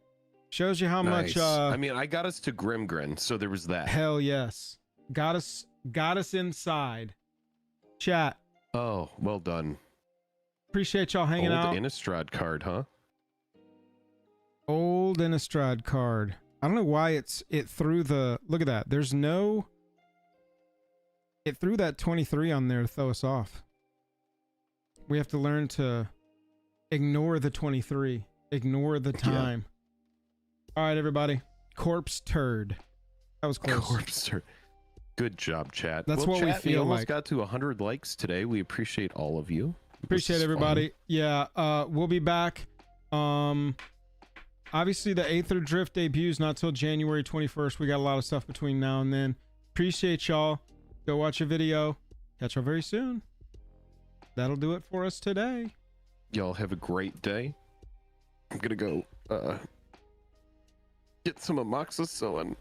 Shows you how Nice. much I mean, I got us to Grimgrin, so there was that. hell yes. Got us inside. Chat. Oh, well done. Appreciate y'all hanging out. Old Innistrad card, huh? Old Innistrad card. I don't know why it threw the look at that. There's no it threw that 23 on there to throw us off. We have to learn to ignore the 23. Ignore the time. All right, everybody. Corpse turd. That was close. Corpse turd. Good job, chat. That's well, what we chat, feel almost like. got to 100 likes today. We appreciate all of you. Appreciate everybody. Yeah, we'll be back. Obviously the Aetherdrift debuts not till January 21st. We got a lot of stuff between now and then. Appreciate y'all. Go watch a video. Catch y'all very soon. That'll do it for us today. Y'all have a great day. I'm gonna go get some amoxicillin.